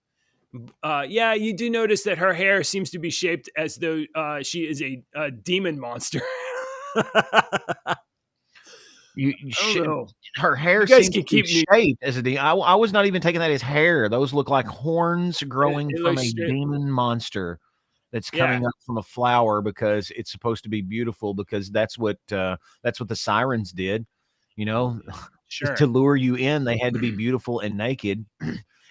Yeah, you do notice that her hair seems to be shaped as though she is a demon monster. You, I don't know. her hair You guys seems can to be keep me. shaped as a demon. I was not even taking that as hair. Those look like horns growing It from a looks, demon monster that's yeah, coming up from a flower because it's supposed to be beautiful because that's what the sirens did. You know, to sure. lure you in, they had to be beautiful and naked.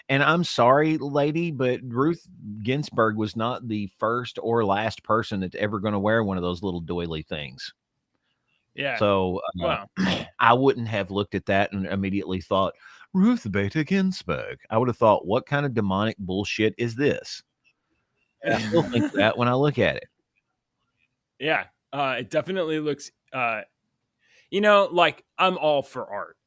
And I'm sorry, lady, but Ruth Ginsburg was not the first or last person that's ever going to wear one of those little doily things. Yeah. So Well, I wouldn't have looked at that and immediately thought, Ruth Bader Ginsburg. I would have thought, what kind of demonic bullshit is this? And I still think that when I look at it. yeah. It definitely looks. Like I'm all for art.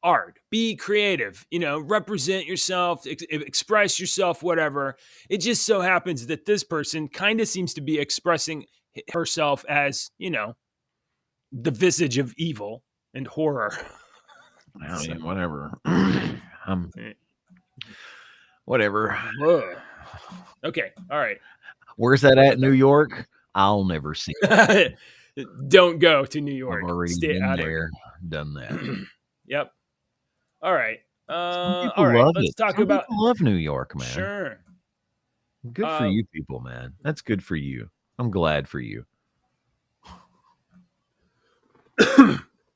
Art, be creative, represent yourself, express yourself, whatever. It just so happens that this person kind of seems to be expressing herself as, the visage of evil and horror. I So, mean, whatever. Whatever. okay. All right. Where's that at? New York? I'll never see it. Don't go to New York. I've already Stay been out there, done that. Yep. All right. Some All people right. love Let's it. talk Some about. people love New York, man. Sure. Good for you people, man. That's good for you. I'm glad for you.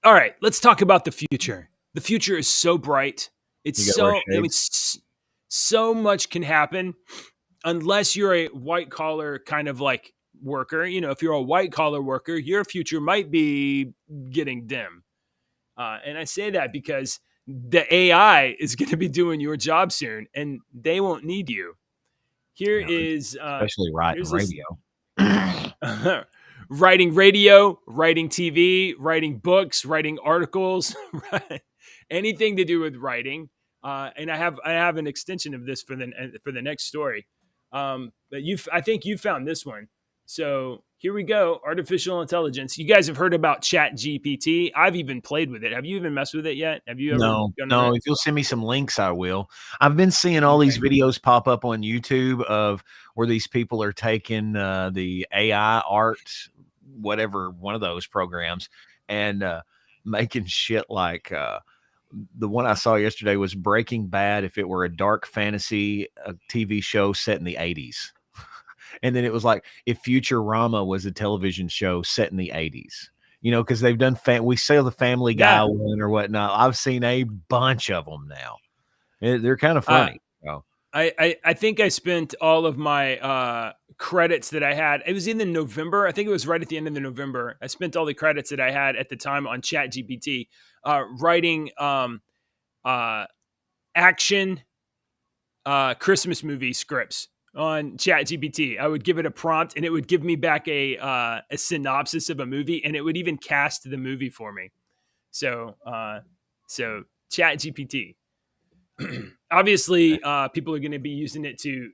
All right, let's talk about the future. The future is so bright. It's You gotta wear so, I mean, shades? so much can happen unless you're a white collar kind of like worker. If you're a white collar worker, your future might be getting dim. And I say that because the AI is going to be doing your job soon and they won't need you. Here Yeah, is, especially writing here's this. radio. Writing radio, writing TV, writing books, writing articles, anything to do with writing. And I have an extension of this for the next story. But I think you found this one. So here we go. Artificial intelligence. You guys have heard about Chat GPT. I've even played with it. Have you even messed with it yet? Have you ever No, gone on no. it? If you'll send me some links, I will. I've been seeing all these Okay. videos pop up on YouTube of where these people are taking the AI art, whatever one of those programs, and making shit like the one I saw yesterday was Breaking Bad. If it were a dark fantasy TV show set in the 80s, and then it was like if Futurama was a television show set in the 80s. Because they've done we sell the Family Guy Yeah. one or whatnot. I've seen a bunch of them now. They're kind of Uh, funny. So. I think I spent all of my credits that I had. It was in the November. I think it was right at the end of the November. I spent all the credits that I had at the time on Chat GPT writing action Christmas movie scripts on Chat GPT. I would give it a prompt and it would give me back a synopsis of a movie and it would even cast the movie for me. So Chat GPT. Obviously, people are going to be using it to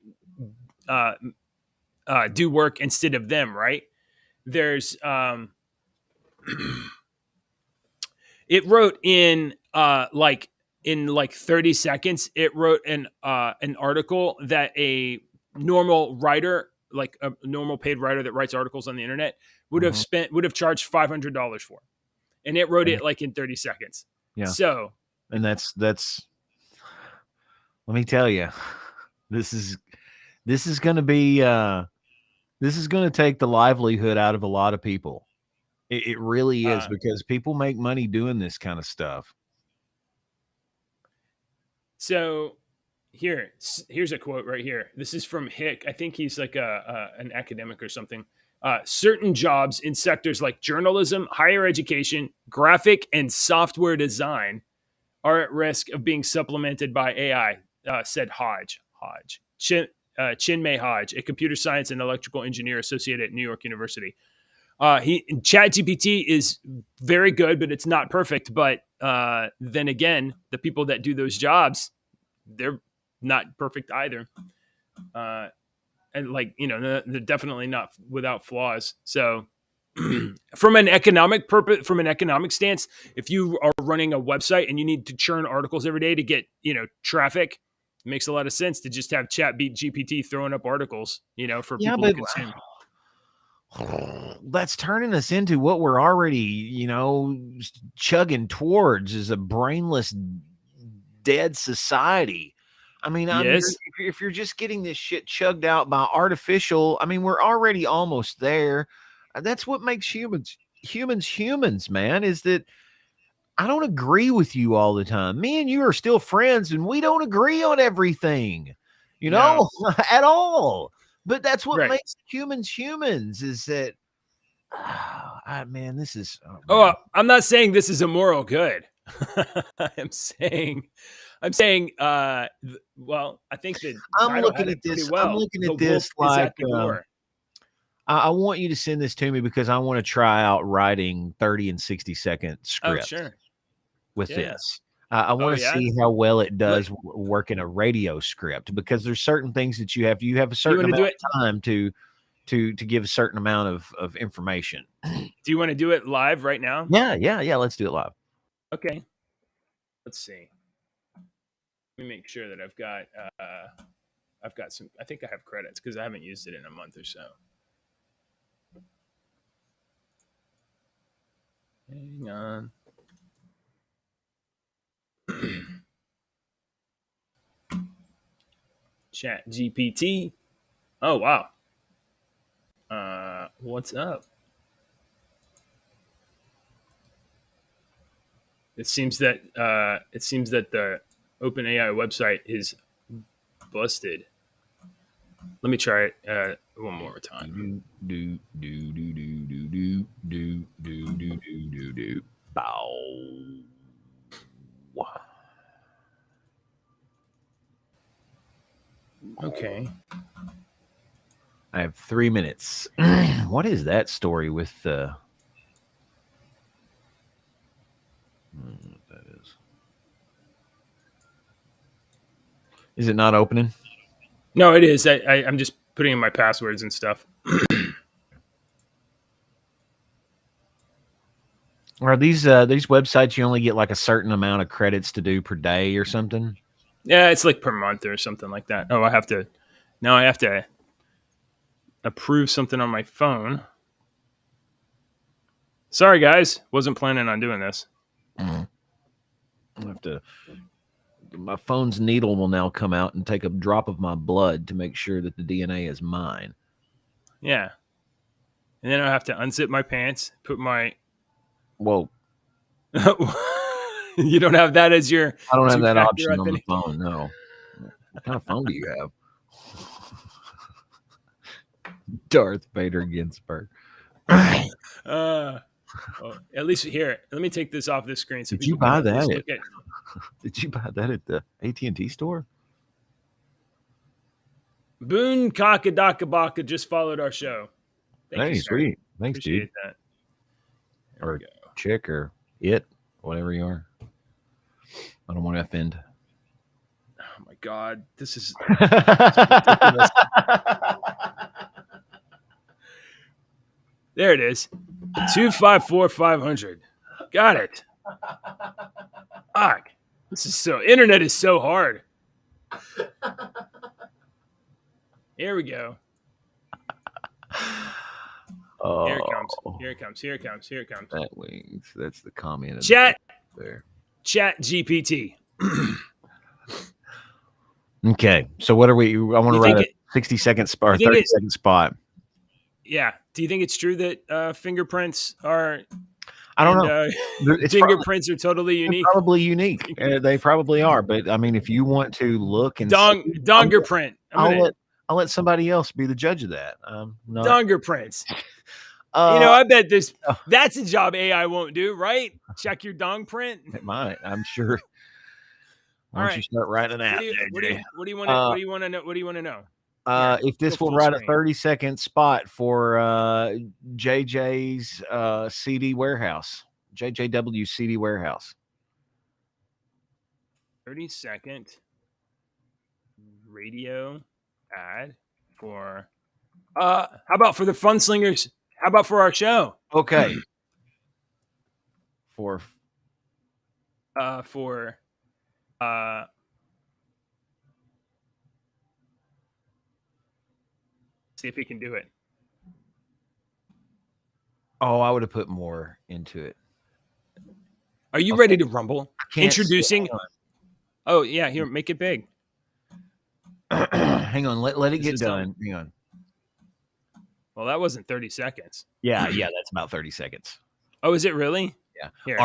do work instead of them, right? There's it wrote in 30 seconds. It wrote an article that a normal writer, like a normal paid writer that writes articles on the internet, would have charged $500 for, and it wrote it like in 30 seconds. Yeah. So, and that's let me tell you, this is going to be This is going to take the livelihood out of a lot of people. It really is, because people make money doing this kind of stuff. So here's a quote right here. This is from Hick. I think he's like an academic or something. Certain jobs in sectors like journalism, higher education, graphic, and software design are at risk of being supplemented by AI, said Chinmay Hodge, a computer science and electrical engineer associated at New York University. ChatGPT is very good, but it's not perfect. But then again, the people that do those jobs, they're not perfect either. And like, you know, they're definitely not without flaws. So from an economic purpose, from an economic stance, if you are running a website and you need to churn articles every day to get, you know, traffic, it makes a lot of sense to just have GPT throwing up articles, you know, for people to consume. That's turning us into what we're already, you know, chugging towards, is a brainless, dead society. I mean, Yes. if you're just getting this shit chugged out by artificial, I mean, we're already almost there. That's what makes humans, man, is that I don't agree with you all the time. Me and you are still friends, and we don't agree on everything, you know, at all. But that's what makes humans, is that, man, this is. I'm not saying this is a moral good. I'm saying, well, I think that I'm looking at this. Well. I'm looking at this like, I want you to send this to me, because I want to try out writing 30 and 60-second scripts with this. I want to see how well it does work in a radio script, because there's certain things that you have a certain amount of time to give a certain amount of information. Do you want to do it live right now? Yeah. Let's do it live. Okay. Let's see. Let me make sure that I've got some. I think I have credits because I haven't used it in a month or so. Hang on. Chat GPT. Oh wow. What's up? It seems that the OpenAI website is busted. Let me try it one more time. Bow. Okay. I have 3 minutes. What is that story with the? That is it not opening? No, it is. I'm just putting in my passwords and stuff. Are these websites you only get like a certain amount of credits to do per day or something? Yeah, it's like per month or something like that. Oh, I have to approve something on my phone. Sorry, guys. Wasn't planning on doing this. I have to. My phone's needle will now come out and take a drop of my blood to make sure that the DNA is mine. Yeah. And then I have to unzip my pants, put my. Whoa. You don't have that as your. I don't have that option on the phone. No. What kind of phone do you have? Darth Vader Ginsburg. At least here, let me take this off this screen. So did you buy that? Did you buy that at the AT&T store? Boone Kakadakabaka just followed our show. Thank you, sweet. Thanks, appreciate dude. That. Or chick or it, whatever you are. I don't want to offend. Oh my God, this is ridiculous. There it is. 254-500. Got it. Fuck. This is internet is so hard. Here we go. Oh, here it comes. That wings. That's the comment. Chat there. Chat GPT. Okay. So what are we? I want to write a 60-second spot, 30-second spot. Yeah. Do you think it's true that fingerprints are? I don't and, know. It's fingerprints are totally they're unique. probably unique. They probably are. But I mean, if you want to look and see, Donger print. I'll let somebody else be the judge of that. Not. Donger prints. Uh, I bet that's a job AI won't do, right? Check your dong print. it might. I'm sure. Why don't you right. start writing that? What do you want to know? What do you want to know? If this will write a 30-second spot for JJ's CD warehouse, JJW CD warehouse. 30-second radio ad for how about for the FUNSLINGERS? How about for our show? Okay. for see if he can do it. Oh, I would have put more into it. Are you ready to rumble? Introducing. See, oh yeah, here, make it big. Hang on, let it get done. Hang on. Well, that wasn't 30 seconds. Yeah, that's about 30 seconds. Oh, is it really? Yeah. Here,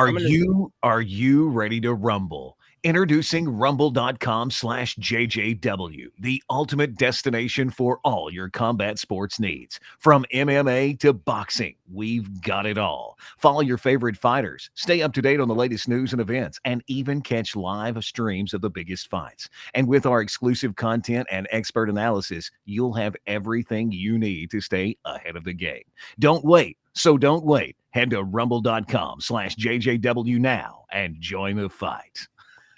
are you ready to rumble? Introducing rumble.com/JJW, the ultimate destination for all your combat sports needs. From MMA to boxing, we've got it all. Follow your favorite fighters, stay up to date on the latest news and events, and even catch live streams of the biggest fights. And with our exclusive content and expert analysis, you'll have everything you need to stay ahead of the game. Don't wait. So don't wait. Head to rumble.com/JJW now and join the fight.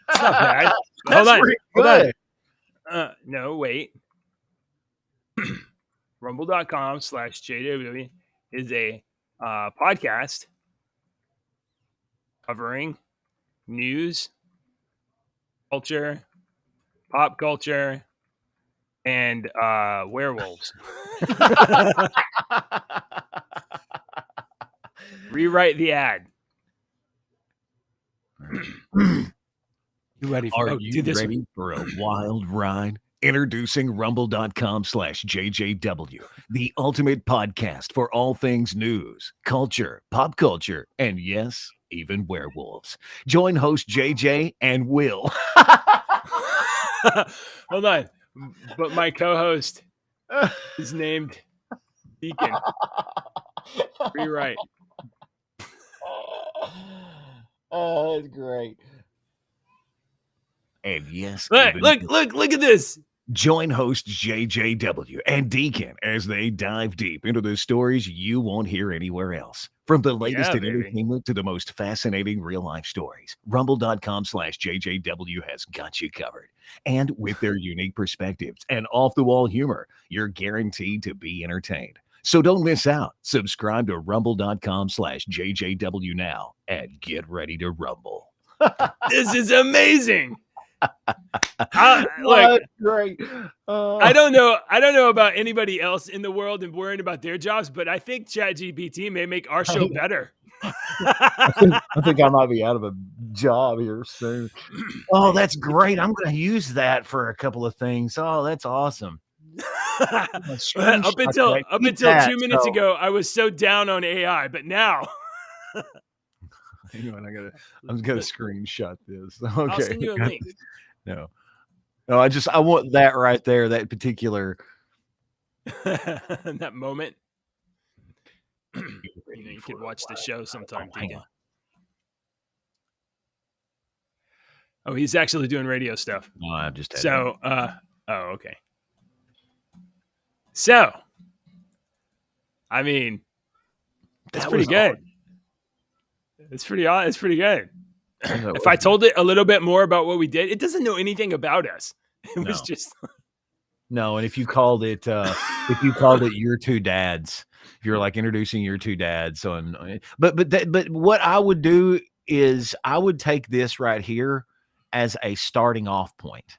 It's not bad. That's pretty good. No, wait. Rumble.com/JW is a podcast covering news, culture, pop culture, and werewolves. Rewrite the ad. You ready for, ready for a wild ride? Introducing rumble.com/JJW, the ultimate podcast for all things news, culture, pop culture, and yes, even werewolves. Join host JJ and Will. Hold on. But my co-host is named Deacon. Rewrite. Oh, that's great. And yes, look at this. Join hosts JJW and Deacon as they dive deep into the stories you won't hear anywhere else. From the latest in entertainment to the most fascinating real-life stories, rumble.com/JJW has got you covered. And with their unique perspectives and off-the-wall humor, you're guaranteed to be entertained. So don't miss out. Subscribe to rumble.com/JJW now and get ready to rumble. This is amazing. Look, great. I don't know about anybody else in the world and worrying about their jobs, but I think ChatGPT may make our show better. I think I might be out of a job here soon. Oh, that's great. I'm going to use that for a couple of things. Oh, that's awesome. up until 2 minutes ago, I was so down on AI, but now. Hang on, I'm gonna screenshot this. Okay, I'll send you a link. No, I want that right there. That particular that moment. You could watch the show sometime. Oh, he's actually doing radio stuff. No, I'm just so. Okay. So, I mean, that's pretty good. It's pretty good. If I told it a little bit more about what we did, it doesn't know anything about us. It was just no. And if you called it your two dads, if you're like introducing your two dads on, but what I would do is I would take this right here as a starting off point.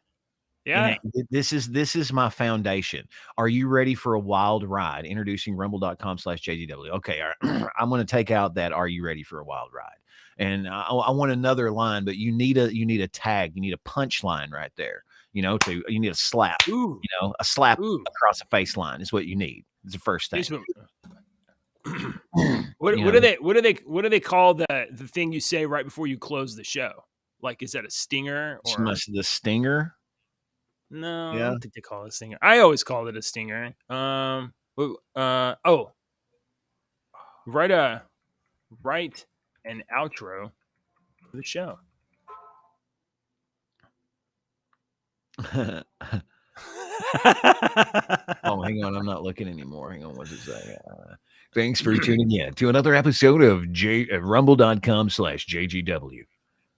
Yeah. This is my foundation. Are you ready for a wild ride? Introducing rumble.com/JGW. Okay. All right. I'm going to take out that. Are you ready for a wild ride? And I want another line, but you need a tag. You need a punch line right there. You need a slap. Ooh. A slap across the face line is what you need. It's the first thing. Facebook. What do they call the thing you say right before you close the show? Like, is that a stinger or The stinger? no? Yeah. I don't think they call it a stinger. I always called it a stinger. Write an outro for the show. Oh, hang on. I'm not looking anymore. Hang on. What's it say? Thanks for tuning in to another episode of rumble.com/JGW.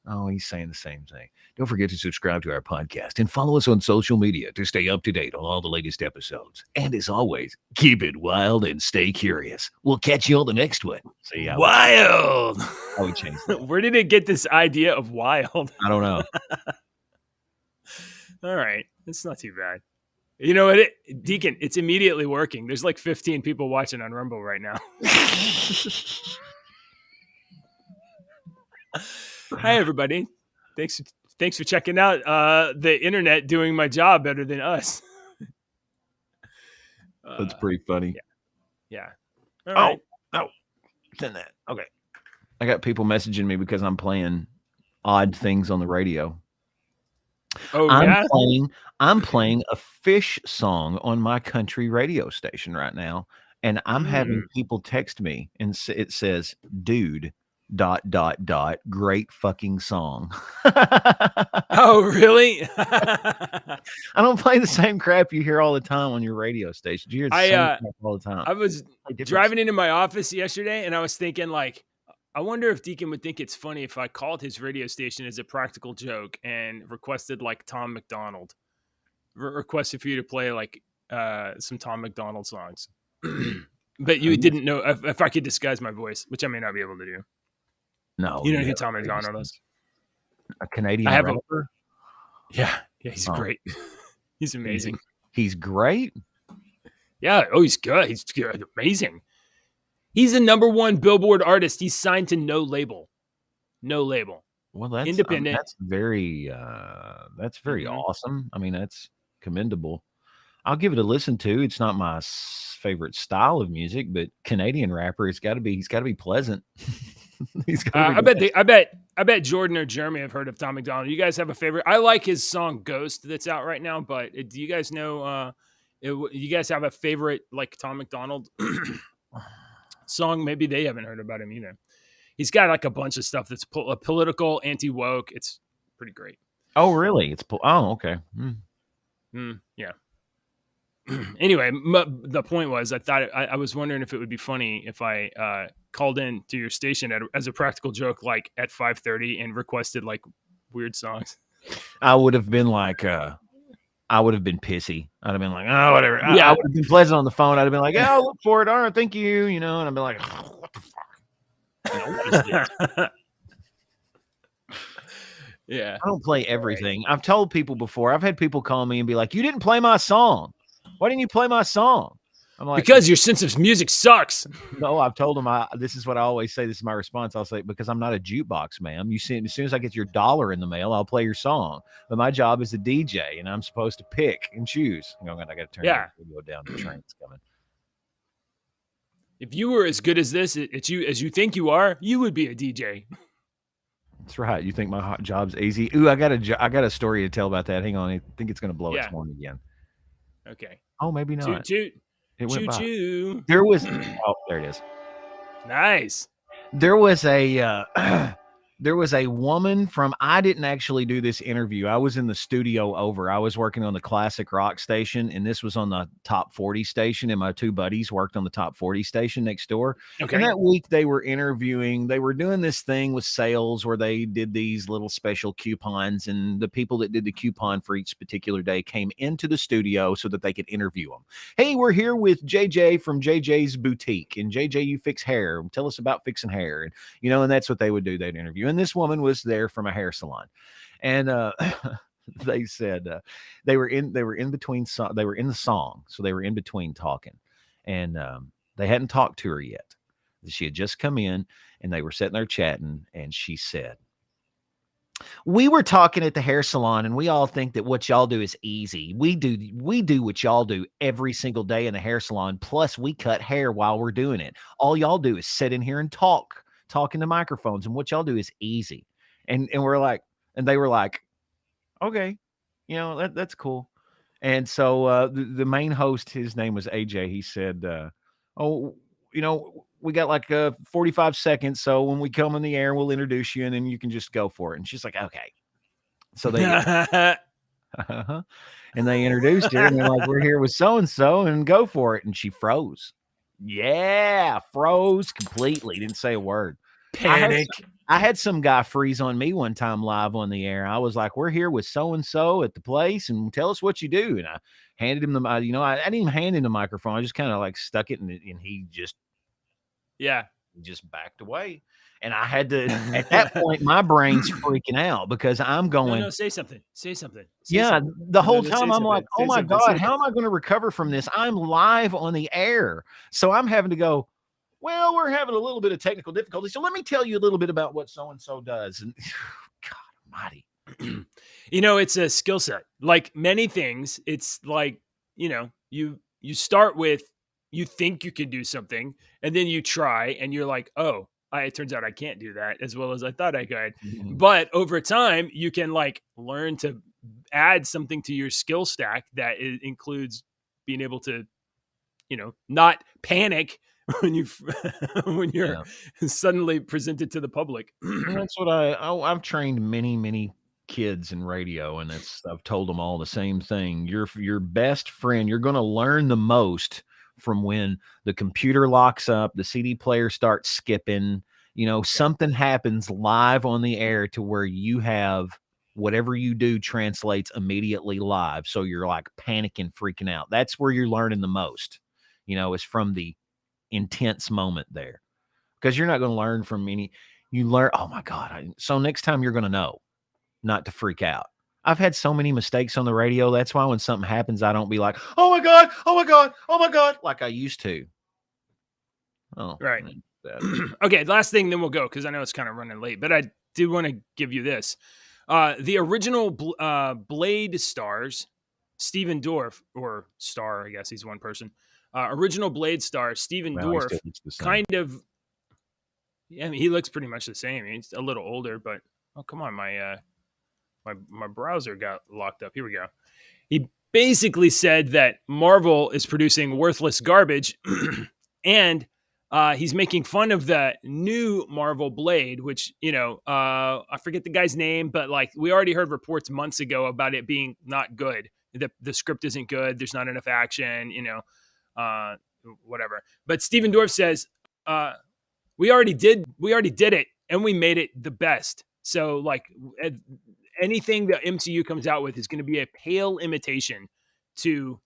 Oh, he's saying the same thing. Don't forget to subscribe to our podcast and follow us on social media to stay up to date on all the latest episodes. And as always, keep it wild and stay curious. We'll catch you on the next one. See how wild. How we change that. Where did it get this idea of wild? I don't know. All right. It's not too bad. You know what, Deacon, it's immediately working. There's like 15 people watching on Rumble right now. Hi, everybody. Thanks for checking out the internet doing my job better than us. That's pretty funny. Yeah. All right. No. Send that. Okay. I got people messaging me because I'm playing odd things on the radio. Oh, I'm playing a fish song on my country radio station right now, and I'm having people text me, and it says, "Dude, ... great fucking song." Oh, really? I don't play the same crap you hear all the time on your radio station. You hear the same crap all the time. I was driving into my office yesterday, and I was thinking, like, I wonder if Deacon would think it's funny if I called his radio station as a practical joke and requested, like, Tom McDonald. Requested for you to play, like, some Tom McDonald songs. But you didn't know if I could disguise my voice, which I may not be able to do. No. You know who Tom McDonald is? A Canadian rapper? Yeah, he's great. He's amazing. He's great? Yeah. Oh, he's good. He's good. Amazing. He's the #1 Billboard artist. He's signed to no label. No label. Well, that's independent. That's very awesome. I mean, that's commendable. I'll give it a listen to. It's not my favorite style of music, but Canadian rapper, he's got to be pleasant. I bet Jordan or Jeremy have heard of Tom McDonald. You guys have a favorite? I like his song "Ghost" that's out right now. But do you guys know? You guys have a favorite like Tom McDonald song? Maybe they haven't heard about him either. He's got like a bunch of stuff that's political, anti-woke. It's pretty great. Oh, really? Okay. Yeah. Anyway, the point was, I was wondering if it would be funny if I called in to your station as a practical joke, like at 5:30, and requested like weird songs. I would have been like, I would have been pissy. I'd have been like, oh, whatever. I would have been pleasant on the phone. I'd have been like, oh, look for it. All right, thank you. You know, and I'd be like, oh, what the fuck? You know, what is this? Yeah. I don't play everything. I've told people before. I've had people call me and be like, you didn't play my song. Why didn't you play my song? I'm like, because your sense of music sucks. No, I've told them this is what I always say. This is my response. I'll say, because I'm not a jukebox, ma'am. You see, as soon as I get your dollar in the mail, I'll play your song. But my job is a DJ, and I'm supposed to pick and choose. I got to turn the video down. The train's coming. If you were as good as this, as you think you are, you would be a DJ. That's right. You think my job's easy? Ooh, I got a story to tell about that. Hang on. I think it's going to blow its horn again. Okay. Oh, maybe not. Toot. It went by. Choo. There was. Oh, there it is. Nice. There was a woman from. I didn't actually do this interview. I was in the studio over. I was working on the classic rock station, and this was on the top 40 station. And my two buddies worked on the top 40 station next door. Okay. And that week they were interviewing. They were doing this thing with sales where they did these little special coupons, and the people that did the coupon for each particular day came into the studio so that they could interview them. Hey, we're here with JJ from JJ's Boutique, and JJ, you fix hair. Tell us about fixing hair, and and that's what they would do. They'd interview. And this woman was there from a hair salon, and they said they were in between. They were in the song, so they were in between talking, and they hadn't talked to her yet. She had just come in, and they were sitting there chatting, and she said, We were talking at the hair salon, and we all think that what y'all do is easy. We do what y'all do every single day in the hair salon. Plus, we cut hair while we're doing it. All y'all do is sit in here and talk into microphones, and what y'all do is easy. And we're like, and they were like, okay, that's cool. And so the main host, his name was AJ. He said, "Oh, we got like 45 seconds. So when we come in the air, we'll introduce you, and then you can just go for it." And she's like, "Okay." So they and they introduced her, and they're like, "We're here with so and so, and go for it." And she froze. Yeah, froze completely. Didn't say a word. Panic. I had some guy freeze on me one time live on the air. I was like, "We're here with so and so at the place, and tell us what you do." And I handed him I didn't even hand him the microphone. I just kind of like stuck it, and he just backed away. And I had to, at that point, my brain's freaking out because I'm going, no, say something. Say something. The whole time I'm like, oh my God, how am I going to recover from this? I'm live on the air. So I'm having to go, well, we're having a little bit of technical difficulty. So let me tell you a little bit about what so-and-so does. And God almighty. It's a skill set. Like many things, it's like, you start with, you think you can do something, and then you try, and you're like, oh, it turns out I can't do that as well as I thought I could. Mm-hmm. But over time, you can like learn to add something to your skill stack that includes being able to, not panic when you're suddenly presented to the public. That's what I've trained many kids in radio, and I've told them all the same thing. Your best friend, you're going to learn the most from when the computer locks up, the CD player starts skipping, something happens live on the air to where you have whatever you do translates immediately live. So you're like panicking, freaking out. That's where you're learning the most, is from the intense moment there, because you're not going to learn from you learn. Oh my God. So next time you're going to know not to freak out. I've had so many mistakes on the radio. That's why when something happens, I don't be like, oh my God, oh my God, oh my God, like I used to. Oh, right. Okay, last thing, then we'll go, because I know it's kind of running late, but I did want to give you this. The original Blade stars, Stephen Dorff, or star, I guess he's one person. Original Blade star, Stephen Dorff, kind of, I mean, he looks pretty much the same. He's a little older, but, oh, come on, my browser got locked up. Here we go. He basically said that Marvel is producing worthless garbage, and he's making fun of the new Marvel Blade, which, I forget the guy's name, but like we already heard reports months ago about it being not good. The script isn't good. There's not enough action, whatever. But Stephen Dorff says, we already did it, and we made it the best. So like anything the MCU comes out with is going to be a pale imitation to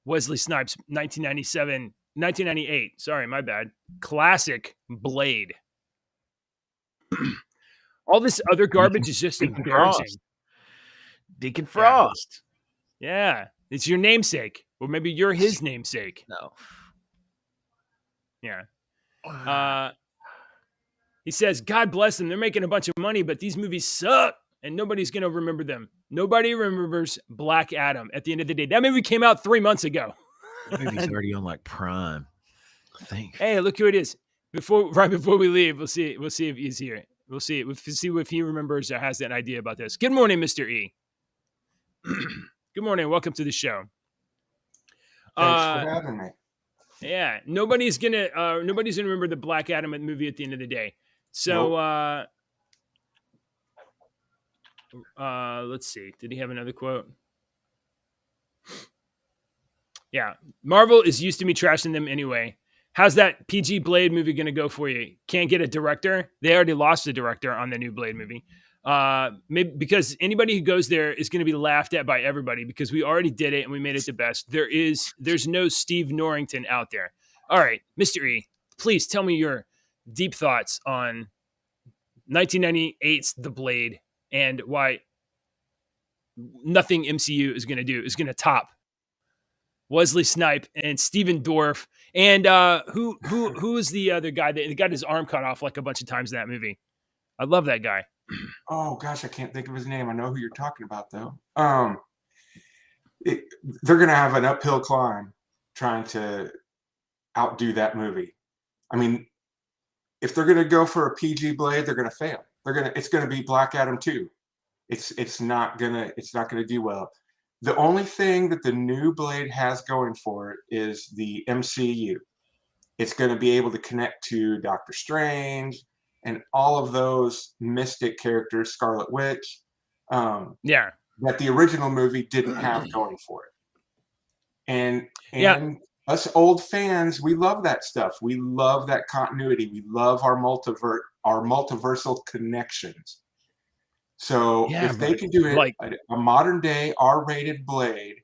Wesley Snipes' 1998, sorry, my bad, classic Blade. All this other garbage is just embarrassing. Deacon Frost. Yeah, it's your namesake. Or maybe you're his namesake. No. Yeah. He says, God bless them. They're making a bunch of money, but these movies suck, and nobody's going to remember them. Nobody remembers Black Adam at the end of the day. That movie came out 3 months ago. The movie's already on like Prime, I think. Hey, look who it is. Right before we leave, we'll see if he's here. We'll see if he remembers or has an idea about this. Good morning, Mr. E. Good morning. Welcome to the show. Thanks for having me. Yeah, nobody's gonna remember the Black Adam movie at the end of the day. So, let's see. Did he have another quote? Yeah, Marvel is used to me trashing them anyway. How's that PG Blade movie going to go for you? Can't get a director? They already lost a director on the new Blade movie. Maybe because anybody who goes there is going to be laughed at by everybody because we already did it and we made it the best. There's no Steve Norrington out there. All right, Mr. E, please tell me your deep thoughts on 1998's The Blade and why nothing MCU is going to top Wesley Snipes and Stephen Dorff, and who is the other guy that got his arm cut off like a bunch of times in that movie? I love that guy. Oh gosh, I can't think of his name. I know who you're talking about though. They're gonna have an uphill climb trying to outdo that movie. I mean, if they're gonna go for a PG Blade, they're gonna fail. It's gonna be Black Adam 2. It's not gonna do well. The only thing that the new Blade has going for it is the MCU. It's going to be able to connect to Doctor Strange and all of those mystic characters, Scarlet Witch, Yeah. that the original movie didn't have going for it. And Yeah. us old fans, we love that stuff. We love that continuity. We love our multiversal connections. So Yeah, if they but, can do it, like- a modern day R-rated Blade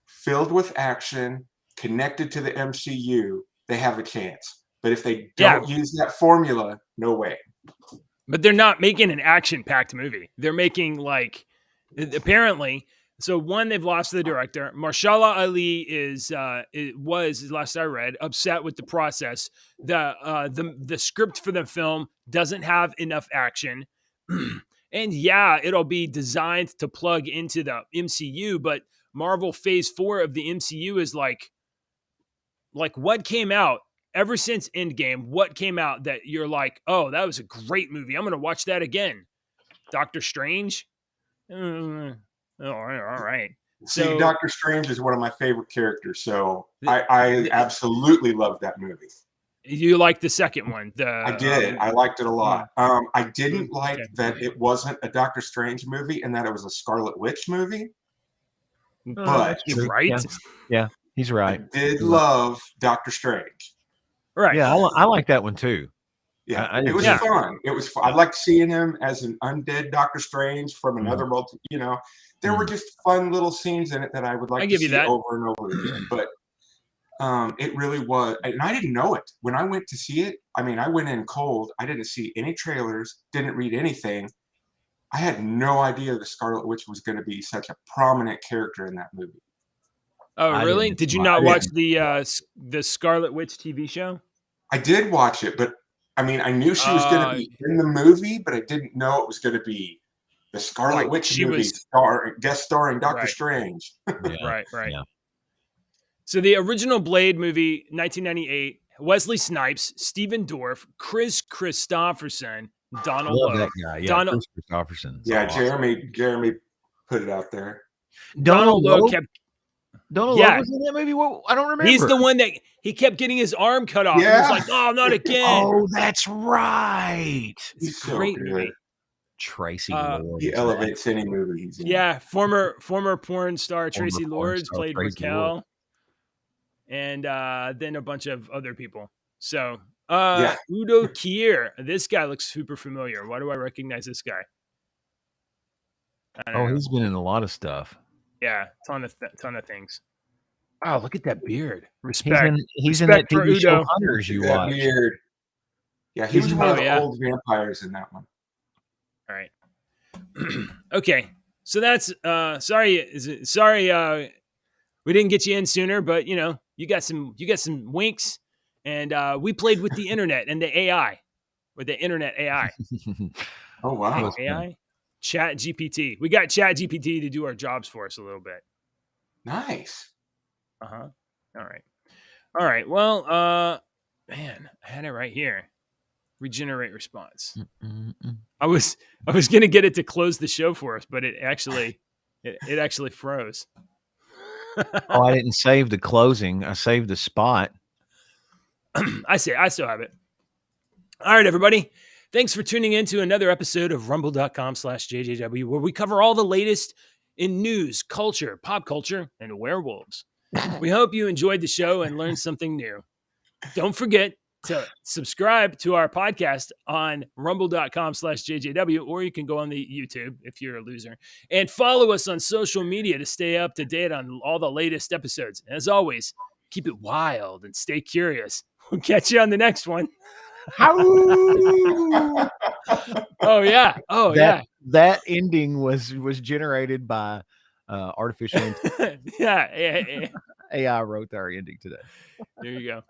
filled with action, connected to the MCU, they have a chance. But if they don't use that formula, no way. But they're not making an action-packed movie. They're making, like, apparently. So one, they've lost the director. Marshala Ali was, last I read, upset with the process. The script for the film doesn't have enough action. And yeah, it'll be designed to plug into the MCU, but Marvel Phase 4 of the MCU is like what came out ever since Endgame? What came out that you're like, oh, that was a great movie. I'm going to watch that again. Doctor Strange? All right. See, Doctor Strange is one of my favorite characters, so I absolutely love that movie. You like the second one? I did. I liked it a lot. I didn't like that it wasn't a Doctor Strange movie and that it was a Scarlet Witch movie. But right? Yeah, he's right. I did love Doctor Strange. Right. Yeah, I like that one too. Yeah, it was fun. It was fun. I liked seeing him as an undead Doctor Strange from another multi. You know, there were just fun little scenes in it that I would like to see over and over again. But it really was, and I didn't know it when I went to see it. I mean, I went in cold. I didn't see any trailers. Didn't read anything. I had no idea the Scarlet Witch was going to be such a prominent character in that movie. Oh, really? Did you not watch the Scarlet Witch TV show? I did watch it, but I mean, I knew she was going to be in the movie, but I didn't know it was going to be the Scarlet Witch movie guest starring Doctor Strange. Right. Yeah. So the original Blade movie, 1998, Wesley Snipes, Stephen Dorff, Chris Christopherson, Donald Logue. That guy. Yeah, Chris Christopherson. Yeah, awesome. Jeremy put it out there. Donald Logue kept. Donald Logue was in that movie? Well, I don't remember. He's the one that he kept getting his arm cut off. Yeah. He was like, oh, not again. Oh, that's right. He's a great movie. Tracy Lords. He elevates any movie he's in. Yeah, former porn star Tracy Lords played Raquel. And then a bunch of other people. So, Udo Kier. This guy looks super familiar. Why do I recognize this guy? He's been in a lot of stuff. Yeah, ton of things. Oh, look at that beard. Respect. He's in that TV show Hunters you watch. Beard. Yeah, he's one of the old vampires in that one. All right. Okay, so that's sorry. We didn't get you in sooner, but you know, you got some winks, and we played with the internet and the AI, with the internet AI. Oh wow, AI, Chat GPT. We got Chat GPT to do our jobs for us a little bit. Nice. All right. Well, man, I had it right here. Regenerate response. I was gonna get it to close the show for us, but it actually froze. I didn't save the closing. I saved the spot. I still have it. All right, everybody. Thanks for tuning in to another episode of rumble.com/JJW, where we cover all the latest in news, culture, pop culture, and werewolves. We hope you enjoyed the show and learned something new. Don't forget to subscribe to our podcast on rumble.com/JJW, or you can go on the YouTube if you're a loser, and follow us on social media to stay up to date on all the latest episodes. As always, keep it wild and stay curious. We'll catch you on the next one. Oh yeah. That ending was generated by artificial intelligence. Yeah. AI wrote our ending today. There you go.